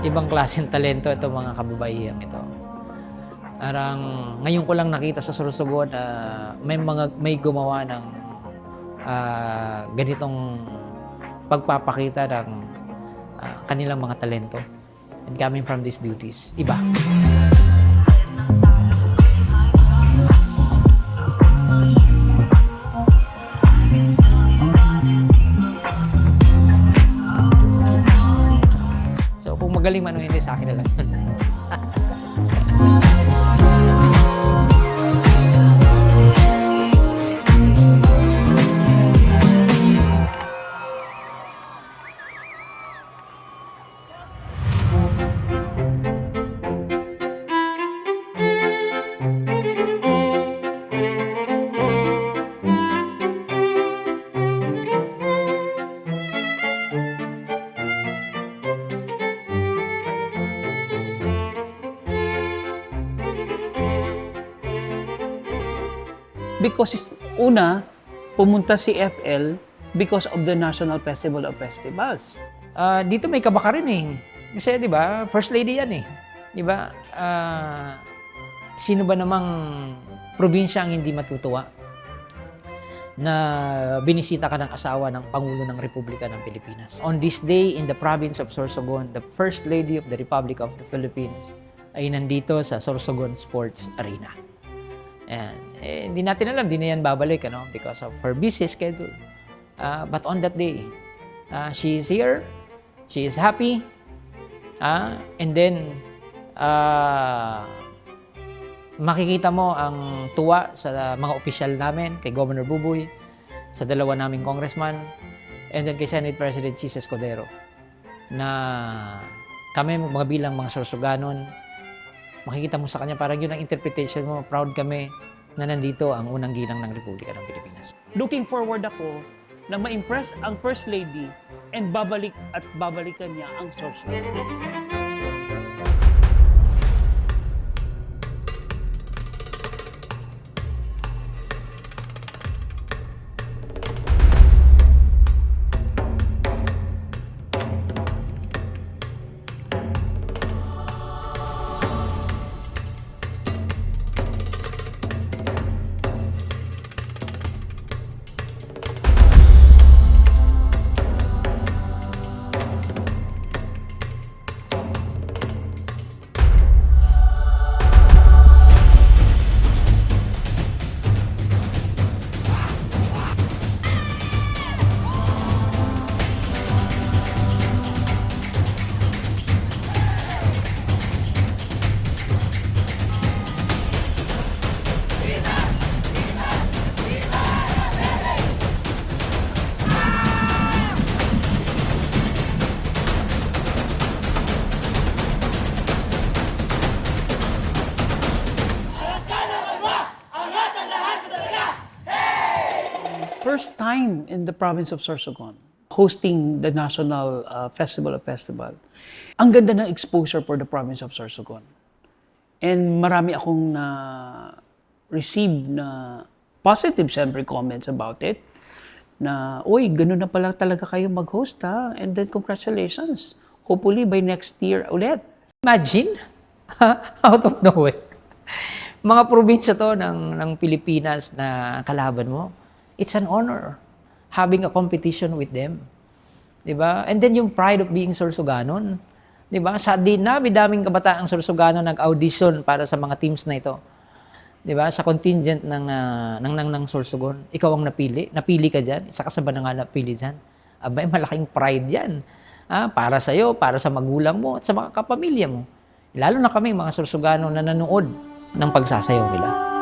Ibang klaseng talento itong mga kababaihang ito. Parang ngayon ko lang nakita sa Sorsogon na may gumawa ng ganitong pagpapakita ng kanilang mga talento. And coming from these beauties, iba. So kung magaling man o hindi, sa akin na lang. Because una, pumunta si FL because of the National Festival of Festivals. Dito may kaba ka rin eh. Kasi di ba, First Lady yan eh. Di ba? Sino ba namang probinsya ang hindi matutuwa na binisita ka ng asawa ng Pangulo ng Republika ng Pilipinas? On this day in the province of Sorsogon, the First Lady of the Republic of the Philippines ay nandito sa Sorsogon Sports Arena. And hindi natin alam, di na yan babalik because of her busy schedule. But on that day, she is here, she is happy, and then makikita mo ang tuwa sa mga opisyal namin, kay Governor Buboy, sa dalawa naming congressman, and then kay Senate President Chis Escudero, na kami mga bilang mga Sorsoganon, makikita mo sa kanya, parang yun ang interpretation mo, proud kami na nandito ang unang ginang ng Republika ng Pilipinas. Looking forward ako na ma-impress ang First Lady and babalik at babalikan niya ang Sorsogon. first time in the province of Sorsogon, hosting the National Festival of Festival. Ang ganda ng exposure for the province of Sorsogon. And marami akong na-receive na positive, syempre, comments about it. Na, uy, ganun na pala talaga kayo mag-host, ha? And then, congratulations. Hopefully, by next year ulit. Imagine, out of nowhere, mga probinsya to ng Pilipinas na kalaban mo. It's an honor having a competition with them. Diba? And then yung pride of being Sorsoganon. Diba? Sa dinami-daming kabataang Sorsogano nag-audition para sa mga teams na ito. Diba? Sa contingent ng Sorsogon. Ikaw ang napili. Napili ka dyan. Isa ka sa ba na nga napili dyan? Abay, malaking pride yan. Para sa'yo, para sa magulang mo, at sa mga kapamilya mo. Lalo na kami, mga Sorsogano na nanood ng pagsasayaw nila.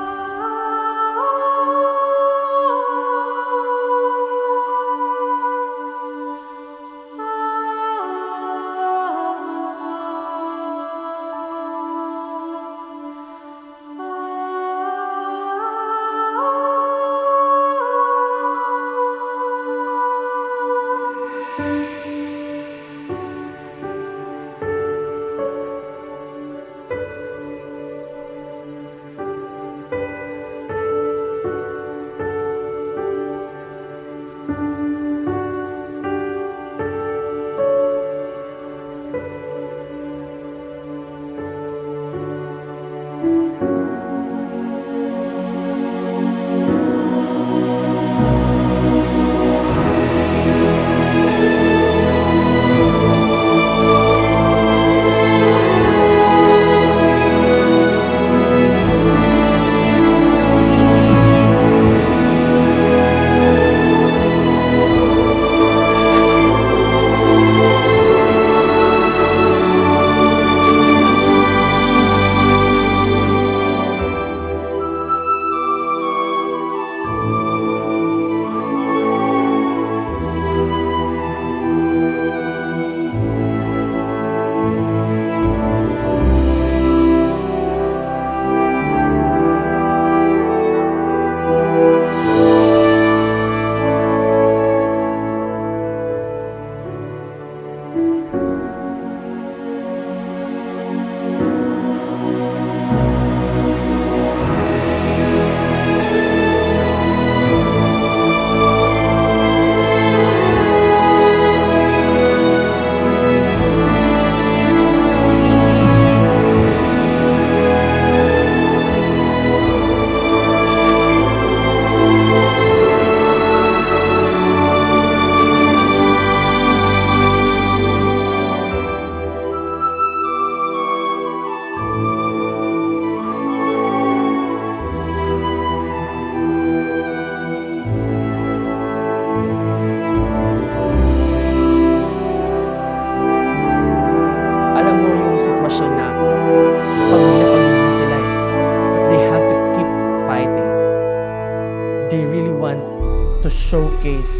showcase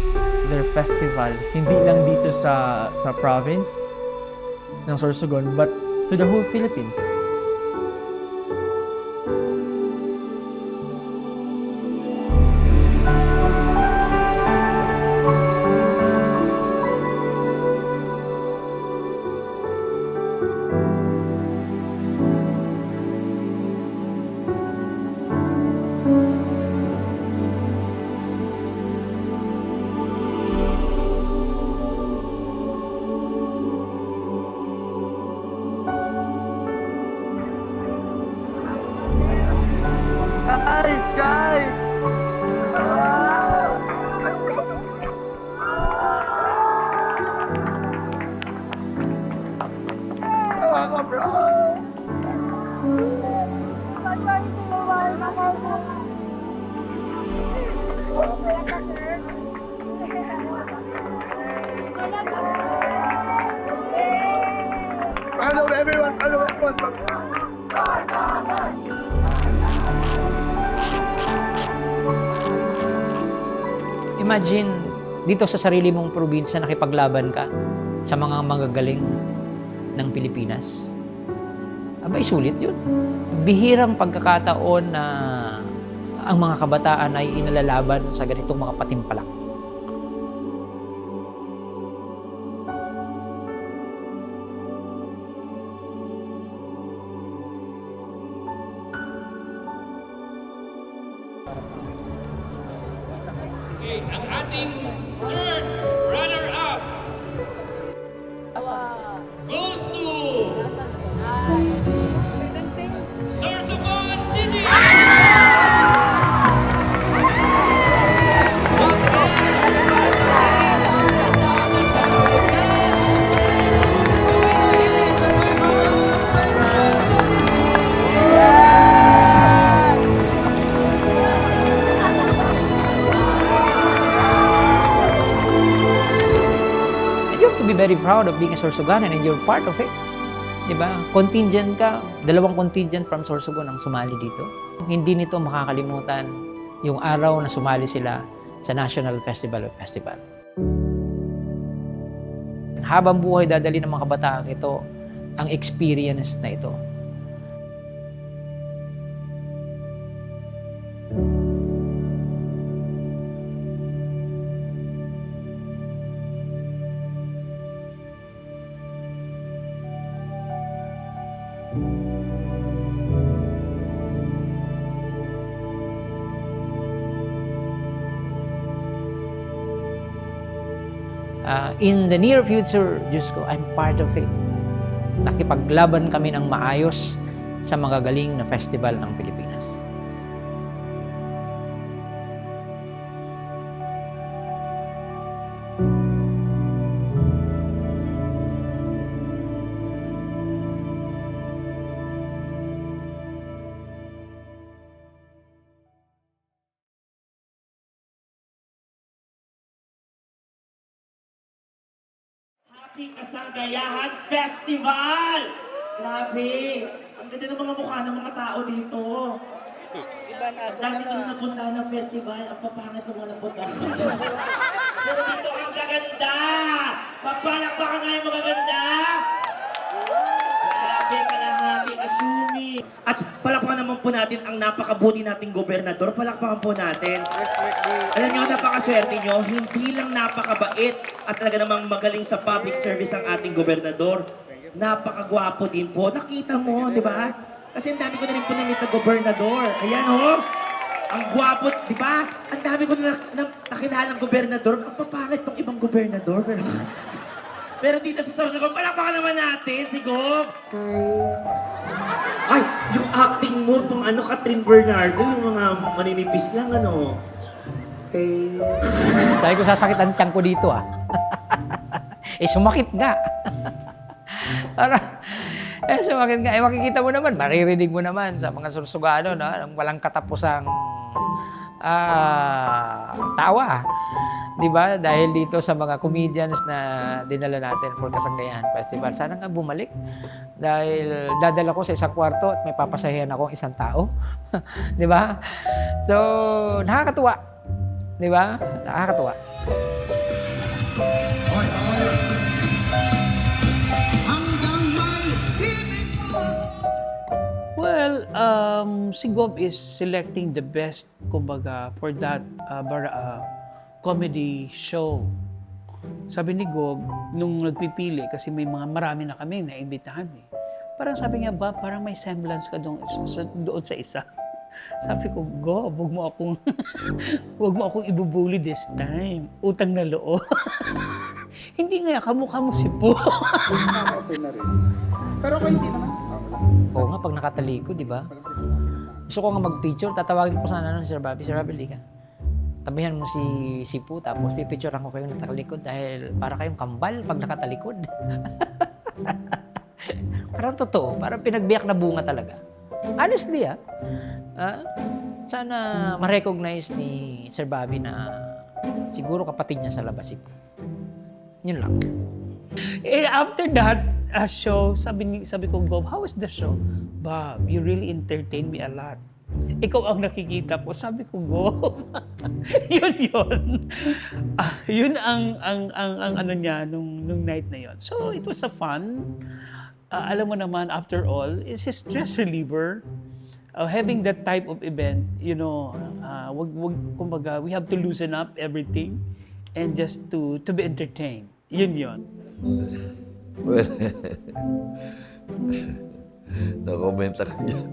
their festival, hindi lang dito sa province ng Sorsogon, but to the whole Philippines. Imagine, dito sa sarili mong probinsya, nakipaglaban ka sa mga magagaling ng Pilipinas. Abay, sulit yun. Bihirang pagkakataon na ang mga kabataan ay inalalaban sa ganitong mga patimpalak. Okay, ang ating third runner-up goes to Sorsogon City! You have to be very proud of being a Sorsoganan and you're part of it. Diba? Contingent ka, 2 contingent from Sorsogon ang sumali dito. Hindi nito makakalimutan yung araw na sumali sila sa National Festival of Festival. Habang buhay dadali ng mga kabataan ito ang experience na ito. In the near future, Diyos ko, I'm part of it. Nakipaglaban kami ng maayos sa mga galing na festival ng Pilipinas. Happy Kasanggayahan Festival! Grabe! Ang ganda ng mga mukha ng mga tao dito. Ang dami ko na napuntahan ng festival. Ang papangit ng mga napuntahan. Pero dito ang gaganda! Papalakpakan nga yung magaganda! Grabe ka na, Happy Kasumi! At palakpakan naman po natin ang napakabuti nating gobernador. Palakpakan po natin. Alam niyo, napakaswerte niyo, hindi lang napakabait at talaga namang magaling sa public service ang ating gobernador. Napakagwapo din po. Nakita mo, di ba? Kasi ang dami ko na rin po na-meet na gobernador. Ayan, oh! Ang gwapo, di ba? Ang dami ko na nakilala ng gobernador. Ang papangit tong ibang gobernador. Pero dito sa Sorsogon, palakpakan naman natin si Gob. Ay, yung acting mo, pang ano, Catherine Bernardo, yung mga maninipis lang, ano. Okay. Dahil ko sasakit ang tiyan ko dito, ah. Eh, sumakit nga. Sumakit nga. Eh, makikita mo naman, maririnig mo naman sa mga Sorsogano, no? Ang walang katapusang tawa. Diba? Dahil dito sa mga comedians na dinala natin for Kasanggayahan Festival. Sana nga bumalik. Dahil dadala ko sa isang kwarto at may papasahihan ako isang tao. Diba? So, nakakatuwa. Diba? Nakakatuwa. Well, si Gob is selecting the best, kumbaga, for that comedy show. Sabi ni Gob, nung nagpipili, kasi may marami na kami na imbitahan eh. Parang sabi niya, ba, parang may semblance ka doon sa isa. Sabi ko, Gob, huwag mo akong ibubuli this time. Utang na loob. Hindi nga, kamukha mo si Po. Pero kung hindi naman. Oo nga, pag nakatalikod, di ba? Gusto ko nga mag-picture, tatawagin ko sana ng Sir Bobby. Sir Bobby, lika. Tabihan mo si Po, tapos pipicturean ko kayong nakatalikod dahil para kayong kambal pag nakatalikod. Parang totoo, parang pinagbiyak na bunga talaga. Honestly, sana ma-recognize ni Sir Bobby na siguro kapatid niya sa labas si Po. Yun lang. Eh, after that show, sabi ko, Bob, how was the show? Bob, you really entertained me a lot. Ikaw ang nakikita ko. Sabi ko, Bob. Yun ang ano niya nung night na yun. So, it was a fun. Alam mo naman, after all, it's a stress reliever. having that type of event, kumbaga, we have to loosen up everything and just to be entertained. Yun. Well, na-comment ako dyan.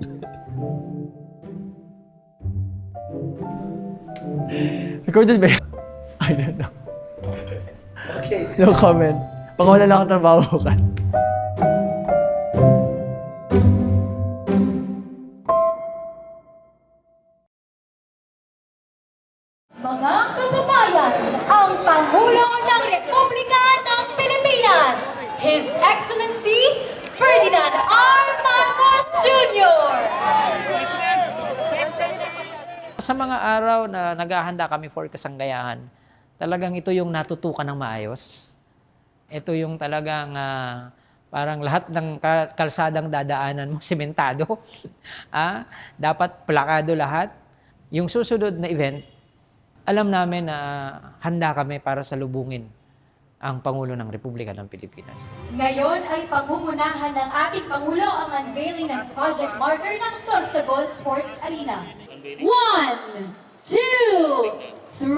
Recorded ba yun? I don't know. Okay. No comment. Baka wala lang akong trabaho bukas. Mga kababayan, ang Pangulo ng Republika ng Pilipinas, His Excellency Ferdinand R. Marcos Jr. Sa mga araw na naghahanda kami for kasanggayahan, talagang ito yung natutukan ng maayos. Ito yung talagang parang lahat ng kalsadang dadaanan mo, sementado. Dapat plakado lahat. Yung susunod na event, alam namin na handa kami para salubungin ang Pangulo ng Republika ng Pilipinas. Ngayon ay pangungunahan ng ating Pangulo ang unveiling ng project marker ng Sorsogon Sports Arena. 1, 2, 3!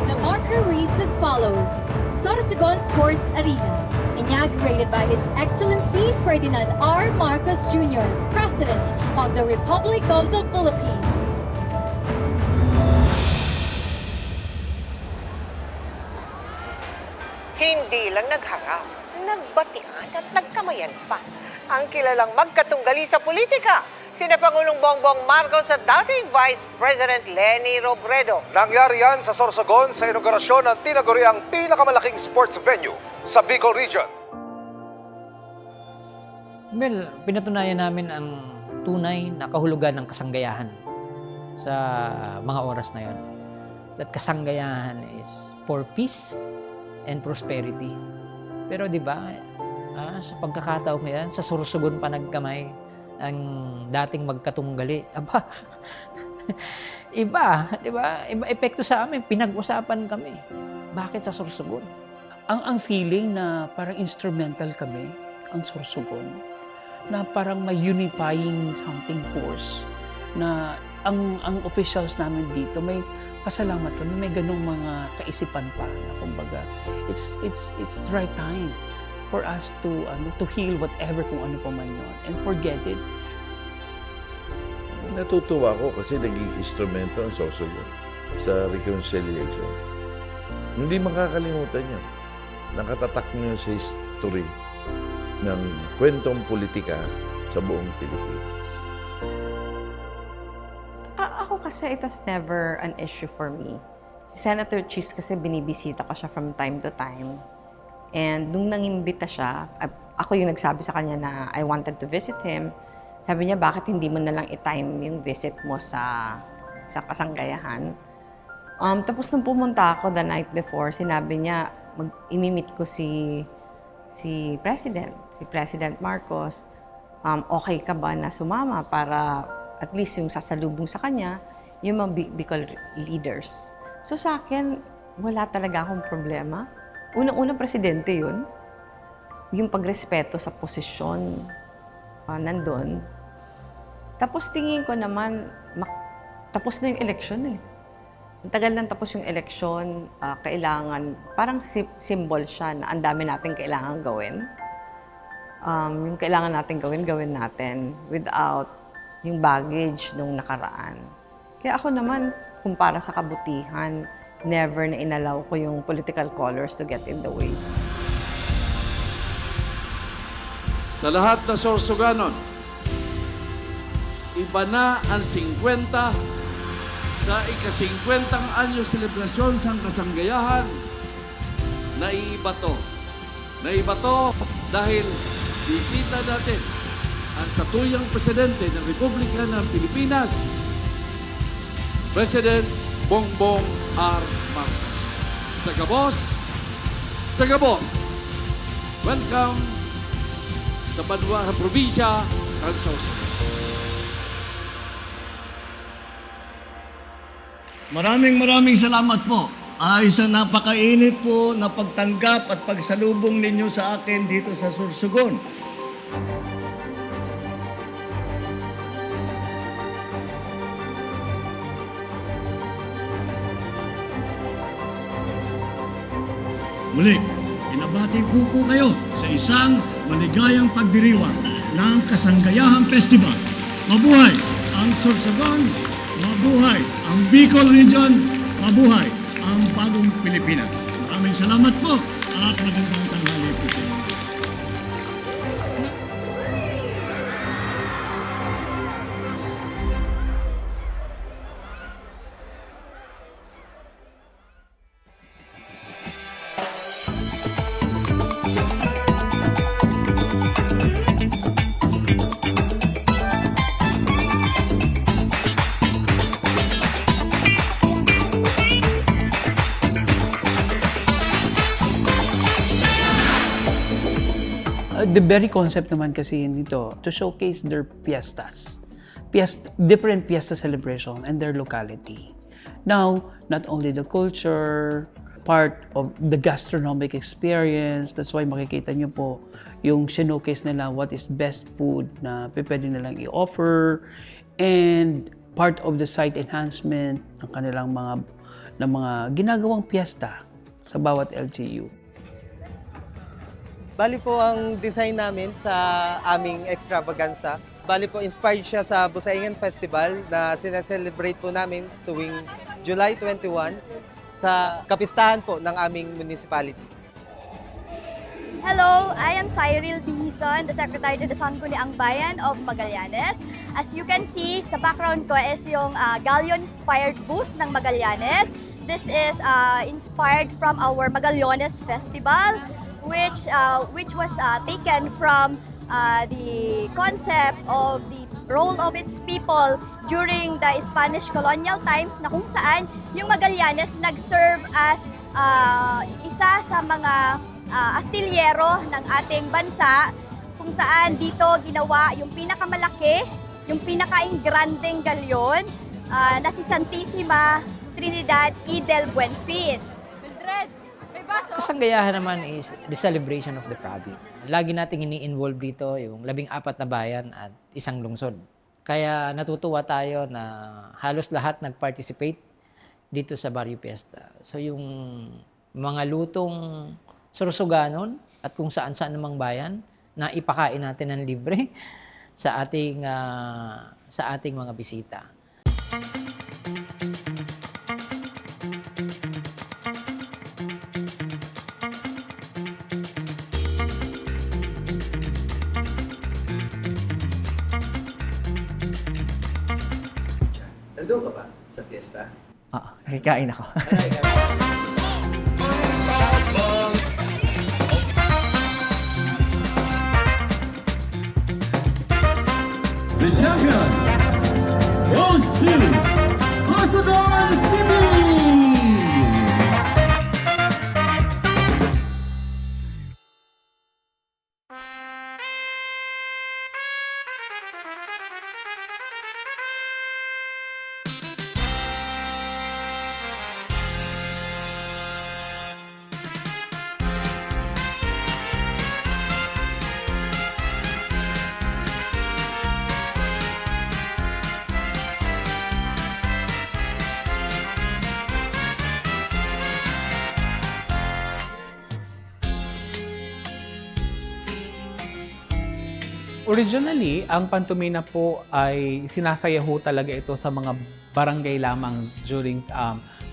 The marker reads as follows: Sorsogon Sports Arena, inaugurated by His Excellency Ferdinand R. Marcos Jr., President of the Republic of the Philippines. Hindi lang nagharap, nagbatian at nagkamayan pa ang kilalang magkatunggali sa politika, sina Pangulong Bongbong Marcos at dating Vice President Leni Robredo. Nangyari yan sa Sorsogon sa inaugurasyon ng tinaguriang pinakamalaking sports venue sa Bicol Region. Well, pinatunayan namin ang tunay na kahulugan ng kasanggayahan sa mga oras na yon. That kasanggayahan is for peace and prosperity. Pero di ba, sa pagkakataon ngayon, sa Sorsogon pa nagkamay ang dating magkatunggali. Aba, iba, di ba? Iba epekto sa amin, pinag-usapan kami. Bakit sa Sorsogon? Ang feeling na parang instrumental kami, ang Sorsogon, na parang may unifying something force, na ang officials namin dito, may pasalamat kami, may ganung mga kaisipan pa na kumbaga, it's the right time for us to heal whatever kung ano pa man yun and forget it. Natutuwa ko kasi naging instrumento ang Sorsogon sa reconciliation. Hindi makakalimutan yan. Nakatatak niyo sa history ng kwentong politika sa buong Pilipinas. Ako kasi it was never an issue for me. Si Senator Chis kasi binibisita ko siya from time to time. And nung nangimbita siya, ako yung nagsabi sa kanya na I wanted to visit him. Sabi niya, bakit hindi mo na lang i-time yung visit mo sa kasanggayahan? Tapos nung pumunta ako the night before, sinabi niya, imimit ko si President Marcos. Okay ka ba na sumama para at least yung sasalubong sa kanya, yung mga Bicol leaders. So sa akin, wala talaga akong problema. Unang-unang presidente yun. Yung pagrespeto sa posisyon nandun. Tapos tingin ko naman, tapos na yung eleksyon eh. Ang tagal nang tapos yung eleksyon, kailangan, parang symbol siya na ang dami natin kailangan gawin. Yung kailangan natin gawin natin without yung baggage nung nakaraan. Kaya ako naman, kumpara sa kabutihan, never na inalaw ko yung political colors to get in the way. Sa lahat na Sorsoganon, iba na ang 50 sa ika-50 anyo selebrasyon sa kasanggayahan. Naiiba to. Naiiba to dahil bisita natin ang satuyang presidente ng Republika ng Pilipinas, President Bongbong R. Marcos. Sa Gabos, welcome sa Banwa, sa probinsya ng Sorsogon. Maraming salamat po ay isang napakainit po na pagtanggap at pagsalubong ninyo sa akin dito sa Sorsogon. Muli, pinabati ko po kayo sa isang maligayang pagdiriwang ng Kasanggayahang Festival. Mabuhay ang Sorsogon, mabuhay ang Bicol Region, mabuhay ang bagong Pilipinas. Maraming salamat po at magandang tanghali po sa inyo. The very concept naman kasi nito to showcase their fiestas. Different fiesta celebration and their locality. Now, not only the culture, part of the gastronomic experience, that's why makikita nyo po yung showcase nila what is best food na pwede nilang i-offer, and part of the site enhancement ng kanilang mga ginagawang fiesta sa bawat LGU. Bali po ang design namin sa aming extravaganza. Bali po inspired siya sa Busaingan Festival na sineselebrate po namin tuwing July 21 sa kapistahan po ng aming municipality. Hello, I am Cyril Dihison, the Secretary to the Sangguniang Bayan of Magallanes. As you can see, sa background ko is yung Galleon-inspired booth ng Magallanes. This is inspired from our Magallones Festival, which was taken from the concept of the role of its people during the Spanish colonial times, na kung saan yung Magallanes nag-serve as isa sa mga astillero ng ating bansa, kung saan dito ginawa yung pinakamalaki, yung pinaka-ingrandeng galyon na si Santissima Trinidad y del Buenfil. Kasanggayahan naman is the celebration of the province. Lagi nating ini-involve dito yung 14 na bayan at isang lungsod. Kaya natutuwa tayo na halos lahat nag-participate dito sa Barrio Fiesta. So yung mga lutong Sorsoganon at kung saan-saan namang bayan na ipakain natin ng libre sa ating mga bisita. Nandun ka ba sa fiesta? Oo, nakikain ako. The champion goes to Sorsogon City! Originally, ang pantomima po ay sinasaya ho talaga ito sa mga barangay lamang during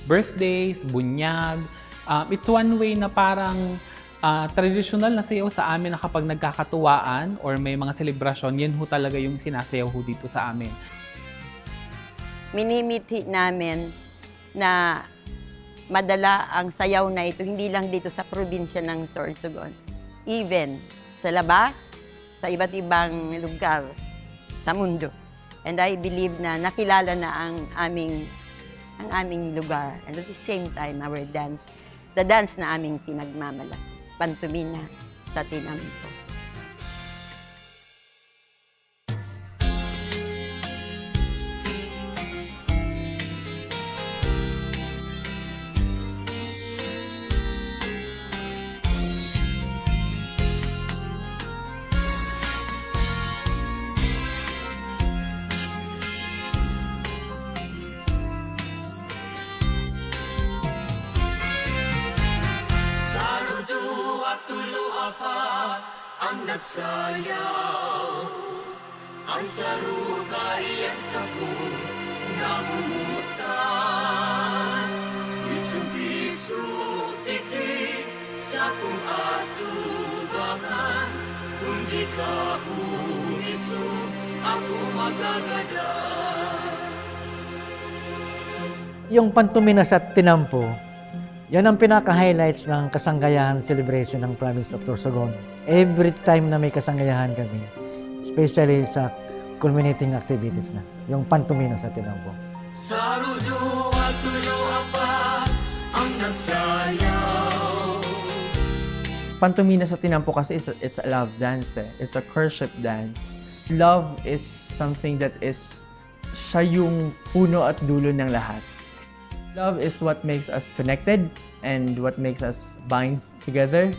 birthdays, bunyag. It's one way na parang traditional na sayaw sa amin na kapag nagkakatuwaan or may mga selebrasyon, yan ho talaga yung sinasayaw ho dito sa amin. Minimithi namin na madala ang sayaw na ito, hindi lang dito sa probinsya ng Sorsogon. Even sa labas, sa iba't ibang lugar sa mundo. And I believe na nakilala na ang aming lugar. And at the same time, our dance, the dance na aming pinagmamalaki, pantomima sa Tinampo. nagsayaw, ang sarukay at sapong namumutan. Bisu-bisu titi sa kung atubangan, kung di ka umiso, ako magagada. Yung pantumina sa Tinampo, yan ang pinaka-highlights ng kasanggayahan celebration ng province of Sorsogon. Every time na may kasanggayahan kami, especially sa culminating activities na, yung pantumina sa Tinampo. Sarudo at tuyo pa ang nagsayaw. Pantomina sa Tinampo kasi it's a love dance eh. It's a courtship dance. Love is something that is, siya yung puno at dulo ng lahat. Love is what makes us connected and what makes us bind together.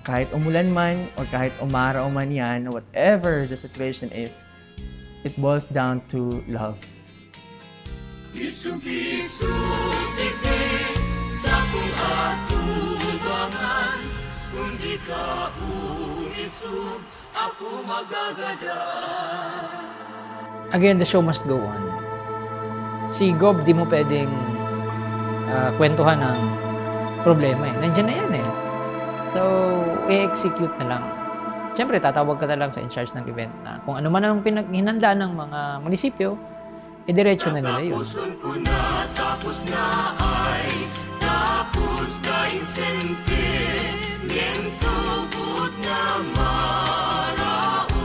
Kahit umulan man or kahit umaraw man yan, whatever the situation is, it boils down to love. Bisu-bisu titi sa kung atubangan, kung di ka umiso, ako magagada. Again, the show must go on. Si Gob, di mo pwedeng kwentuhan ng problema eh. Nandiyan na yan eh. So, i-execute na lang. Siyempre, tatawag ka na lang sa in-charge ng event na kung ano man ang hinanda ng mga munisipyo, diretso na nila yun. Tapos na ay, tapos na insentimiento, but na maraon.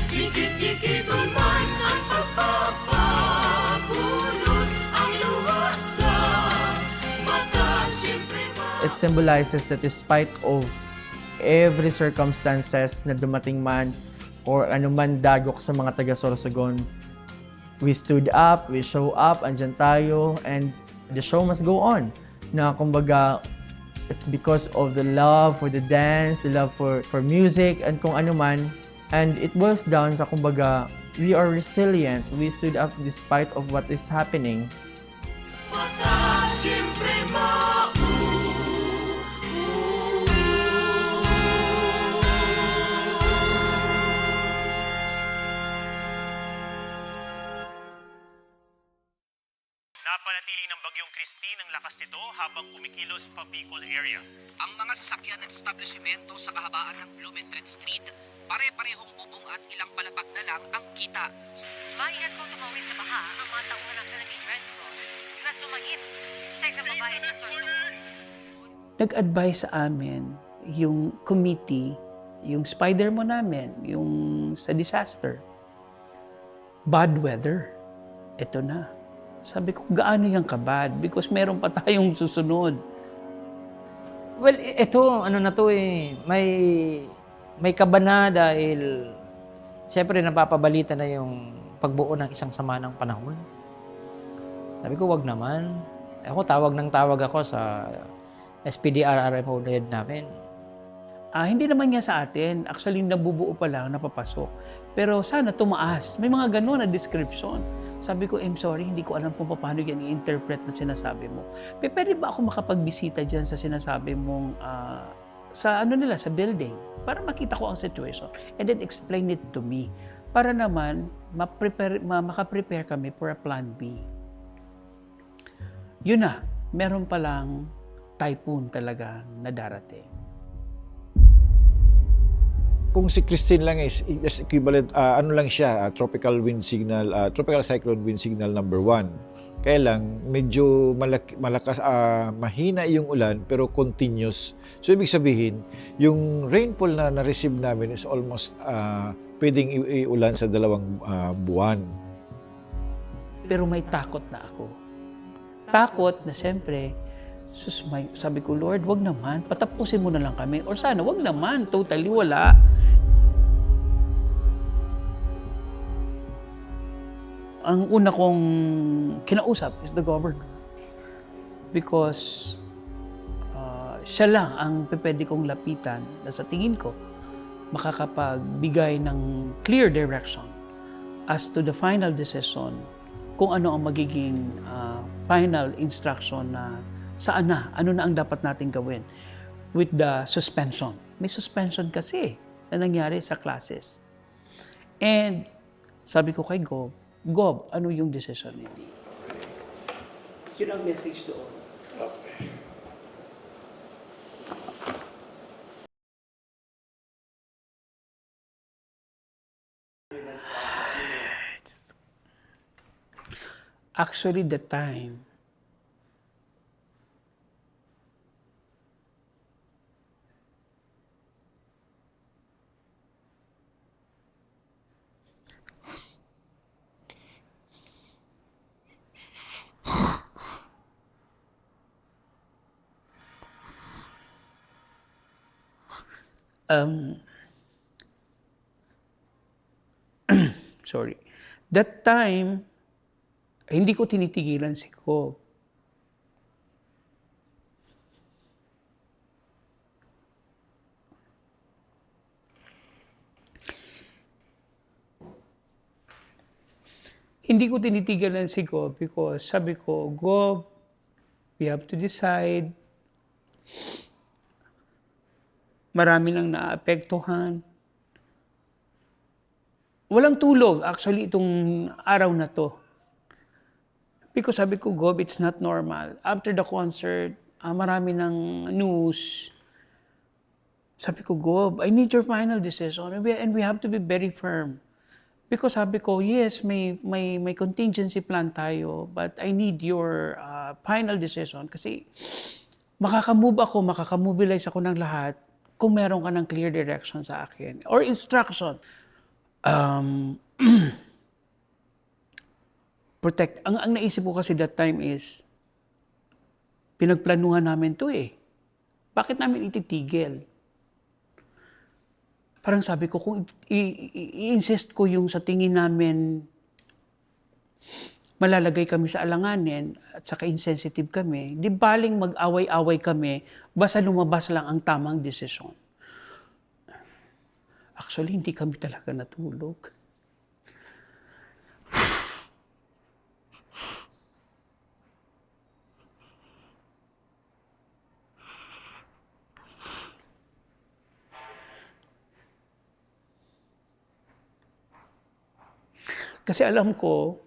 Dikit-dikit man ang pagpapagulos, ang luwas sa mata, siyempre It symbolizes that despite of every circumstances na dumating man or anuman dagok sa mga taga Sorsogon, we stood up, we show up, andyan tayo, and the show must go on. Na kumbaga, it's because of the love for the dance, the love for music, and kung ano man. And it boils down sa kumbaga, we are resilient. We stood up despite of what is happening. mata, siyempre Napanatili ng Bagyong Christine ang lakas nito habang kumikilos pa Bicol area. Ang mga sasakyan at establishmento sa kahabaan ng Blumentritt Street, pare-parehong bubong at ilang palapag na lang ang kita. Maingat kong tumawid sa baha ang mga tauhan ng Philippine Red Cross na sumagip sa isang babae sa Sorsogon. Nag-advise sa amin yung committee, yung spider mo namin, yung sa disaster. Bad weather. Ito na. Sabi ko, gaano yung kabad? Because meron pa tayong susunod. Well, ito, ano na to eh, may kaba na dahil siyempre napapabalita na yung pagbuo ng isang sama ng panahon. Sabi ko, wag naman. Ako, tawag ako sa SPDRRMO head namin. Hindi naman niya sa atin. Actually, nabubuo pa lang, napapasok. Pero sana tumaas. May mga gano'n na description. Sabi ko, I'm sorry, hindi ko alam kung paano yan i-interpret na sinasabi mo. Pwede ba ako makapagbisita dyan sa sinasabi mong sa sa building para makita ko ang situation and then explain it to me para naman makaprepare kami for a plan B. Yun na, meron palang typhoon talaga na darating. Kung si Christine lang is equivalent, ano lang siya, tropical cyclone wind signal number 1. Kaya lang, medyo malakas, mahina yung ulan, pero continuous. So, ibig sabihin, yung rainfall na na-receive namin is almost pwedeng iulan sa 2 buwan. Pero may takot na ako. Takot na siyempre, sabi ko, Lord, wag naman, patapusin mo na lang kami. Or sana, wag naman, totally wala. Ang una kong kinausap is the governor. Because siya lang ang pwede kong lapitan na sa tingin ko makakapagbigay ng clear direction as to the final decision kung ano ang magiging final instruction na saan na, ano na ang dapat nating gawin with the suspension may suspension kasi na nangyari sa classes. And sabi ko kay Gob, Gob, ano yung decision niya? Yun ang message doon. Actually, the time, sorry. That time, hindi ko tinitigilan si Gob. Hindi ko tinitigilan si Gob because sabi ko, Gob, we have to decide. Marami nang naapektuhan. Walang tulog actually itong araw na to. Because sabi ko, Gob, it's not normal. After the concert, marami ng news. Sabi ko, Gob, I need your final decision and we have to be very firm. Because sabi ko, yes, may contingency plan tayo, but I need your final decision kasi makakamobilize ako ng lahat kung meron ka ng clear direction sa akin or instruction. Protect. Ang naisip ko kasi that time is, pinagplanuhan namin to eh. Bakit namin ititigil? Parang sabi ko, kung i-insist ko yung sa tingin namin, malalagay kami sa alanganin at saka insensitive kami, di baling mag-away-away kami, basta lumabas lang ang tamang desisyon. Actually, hindi kami talaga natulog. Kasi alam ko,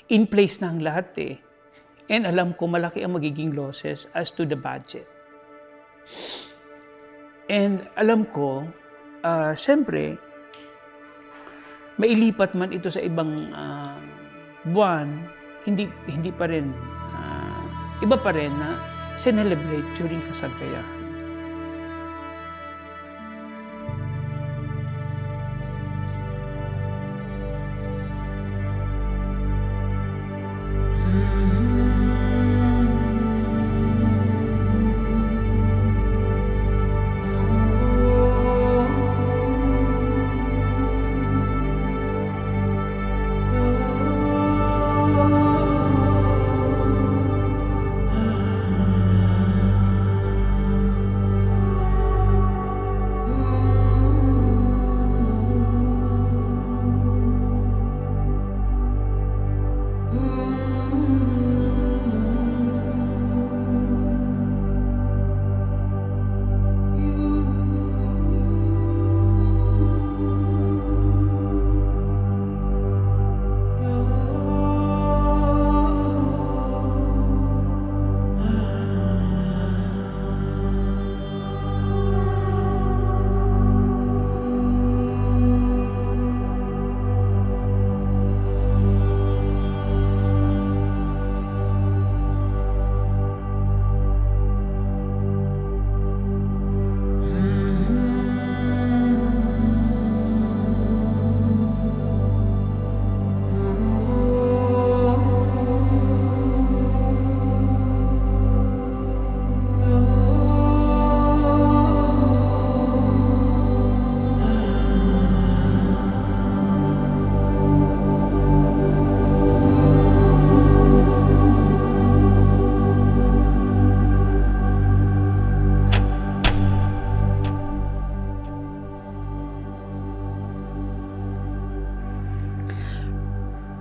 in place na ang lahat eh. And alam ko malaki ang magiging losses as to the budget. And alam ko, syempre, mailipat man ito sa ibang buwan, hindi pa rin, iba pa rin na sinelebrate during kasagayahan.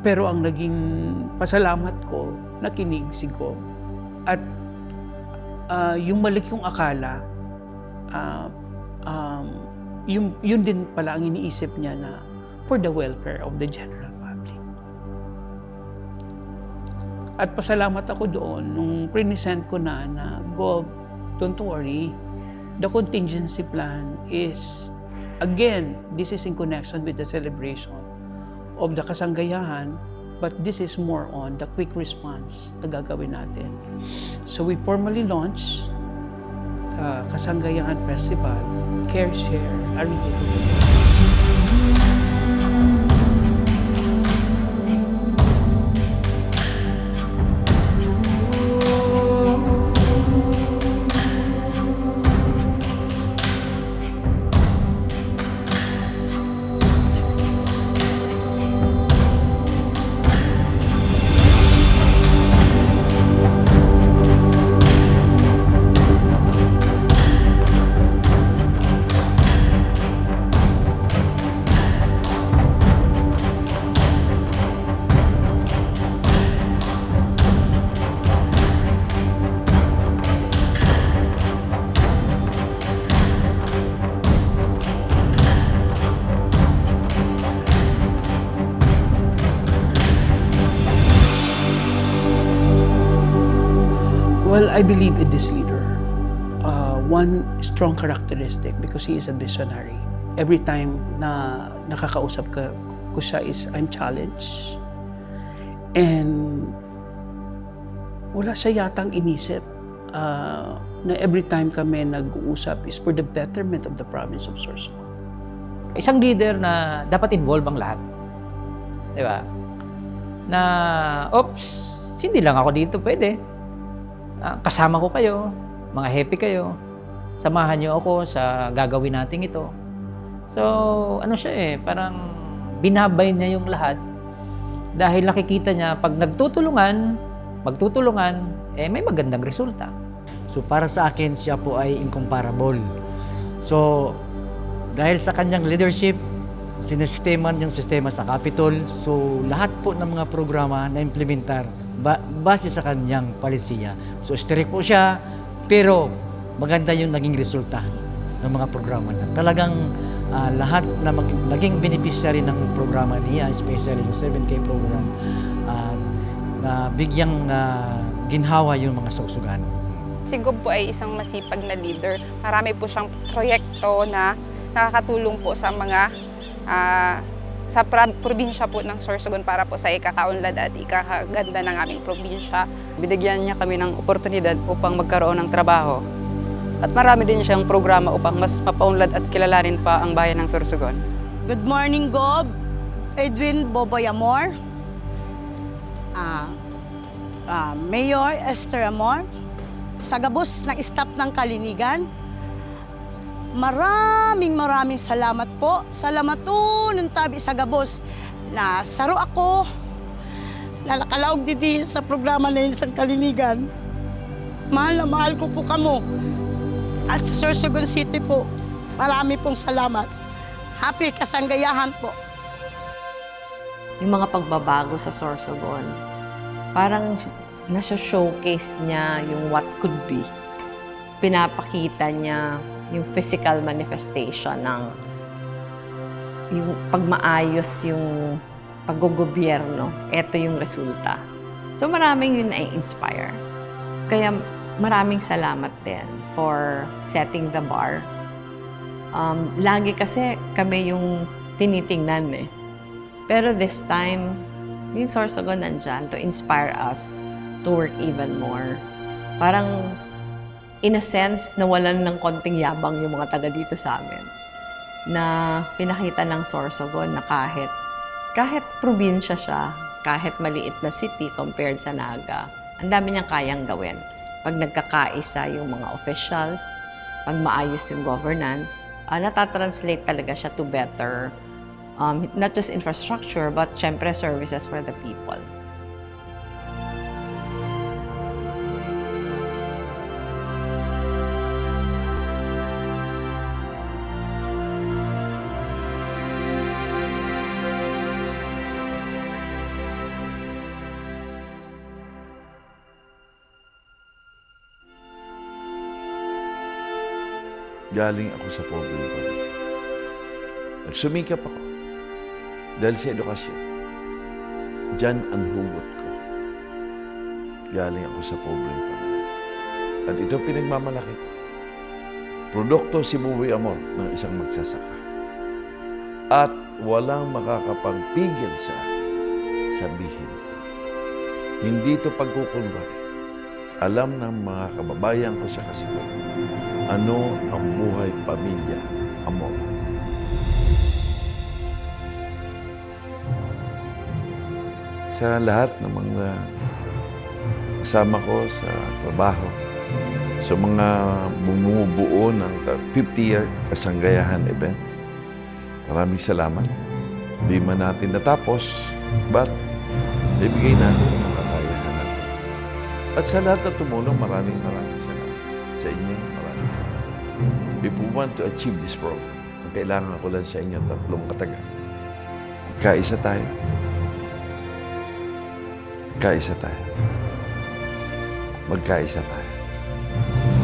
Pero ang naging pasalamat ko, nakinig si Gob. At yung mali kong akala, yun din pala ang iniisip niya na for the welfare of the general public. At pasalamat ako doon nung present ko na Gov, don't worry, the contingency plan is, again, this is in connection with the celebration of the Kasanggayahan, but this is more on the quick response na gagawin natin. So we formally launched Kasanggayahan Festival, Care Share, Arigato. Well, I believe in this leader. One strong characteristic, because he is a visionary. Every time na nakakausap ko siya is I'm challenged. And wala siya yatang inisip na every time kami nag-uusap is for the betterment of the province of Sorsogon. Isang leader na dapat involve ang lahat. Di ba? Na, oops, hindi lang ako dito pwede. Kasama ko kayo, mga happy kayo, samahan niyo ako sa gagawin natin ito. So, ano siya parang binabay niya yung lahat dahil nakikita niya pag magtutulungan, may magandang resulta. So para sa akin, siya po ay incomparable. So, dahil sa kanyang leadership, sinesteman yung sistema sa Capitol, so lahat po ng mga programa na implementar base sa kanyang palisiya. So strict po siya, pero maganda yung naging resulta ng mga programa na. Talagang lahat na naging beneficiary ng programa niya, especially yung 7K program, na bigyang ginhawa yung mga Sorsogon. Si Gov po ay isang masipag na leader. Marami po siyang proyekto na nakakatulong po sa mga sa probinsya po ng Sorsogon para po sa ikakaunlad at ikakaganda ng aming probinsya. Binigyan niya kami ng oportunidad upang magkaroon ng trabaho. At marami din siyang programa upang mas mapaunlad at kilalanin pa ang bayan ng Sorsogon. Good morning, Gov. Edwin Boboy Amor. Mayor Esther Amor. Sagabos ng staff ng Kalinigan. Maraming salamat po. Salamat po ng tabi sa gabos na saro ako. Nalakalaog dito sa programa na yun sa Kalinigan. Mahal na mahal ko po kamo. At sa Sorsogon City po, marami pong salamat. Happy Kasanggayahan po. Yung mga pagbabago sa Sorsogon, parang nasa-showcase niya yung what could be. Pinapakita niya yung physical manifestation ng yung pagmaayos yung paggogobyerno. Ito yung resulta. So maraming yun na-inspire. Kaya maraming salamat din for setting the bar. Lagi kasi kami yung tinitingnan Pero this time, yung Sorsogon nandyan to inspire us to work even more. Parang in a sense, nawalan ng konting yabang yung mga taga dito sa amin. Na pinakita ng Sorsogon na kahit probinsya siya, kahit maliit na city compared sa Naga, ang dami niyang kayang gawin. Pag nagkakaisa yung mga officials, pag maayos yung governance, natatranslate talaga siya to better, not just infrastructure, but syempre services for the people. galing ako sa pobreng pamilya. Nagsumikap ako dahil sa edukasyon. Diyan ang hugot ko. Galing ako sa pobreng pamilya. At ito pinagmamalaki ko. Produkto si Buboy Amor ng isang magsasaka. At walang makakapagpigil sa sabihin ko. Hindi ito pagkukunwari. Alam ng mga kababayan ko sa Kasigon ano ang buhay pamilya Amor. Sa lahat ng mga kasama ko sa trabaho, sa mga bumubuo ng 50-year Kasanggayahan event, maraming salamat. Hindi man natin natapos, but ibigay natin ang kakayahan natin. At sa lahat na tumulong, maraming salamat. Sa inyo, maraming salamat. If we want to achieve this program, ang kailangan ko lang sa inyo 3 kataga. Kaisa tayo. Kaisa tayo. Magkaisa tayo.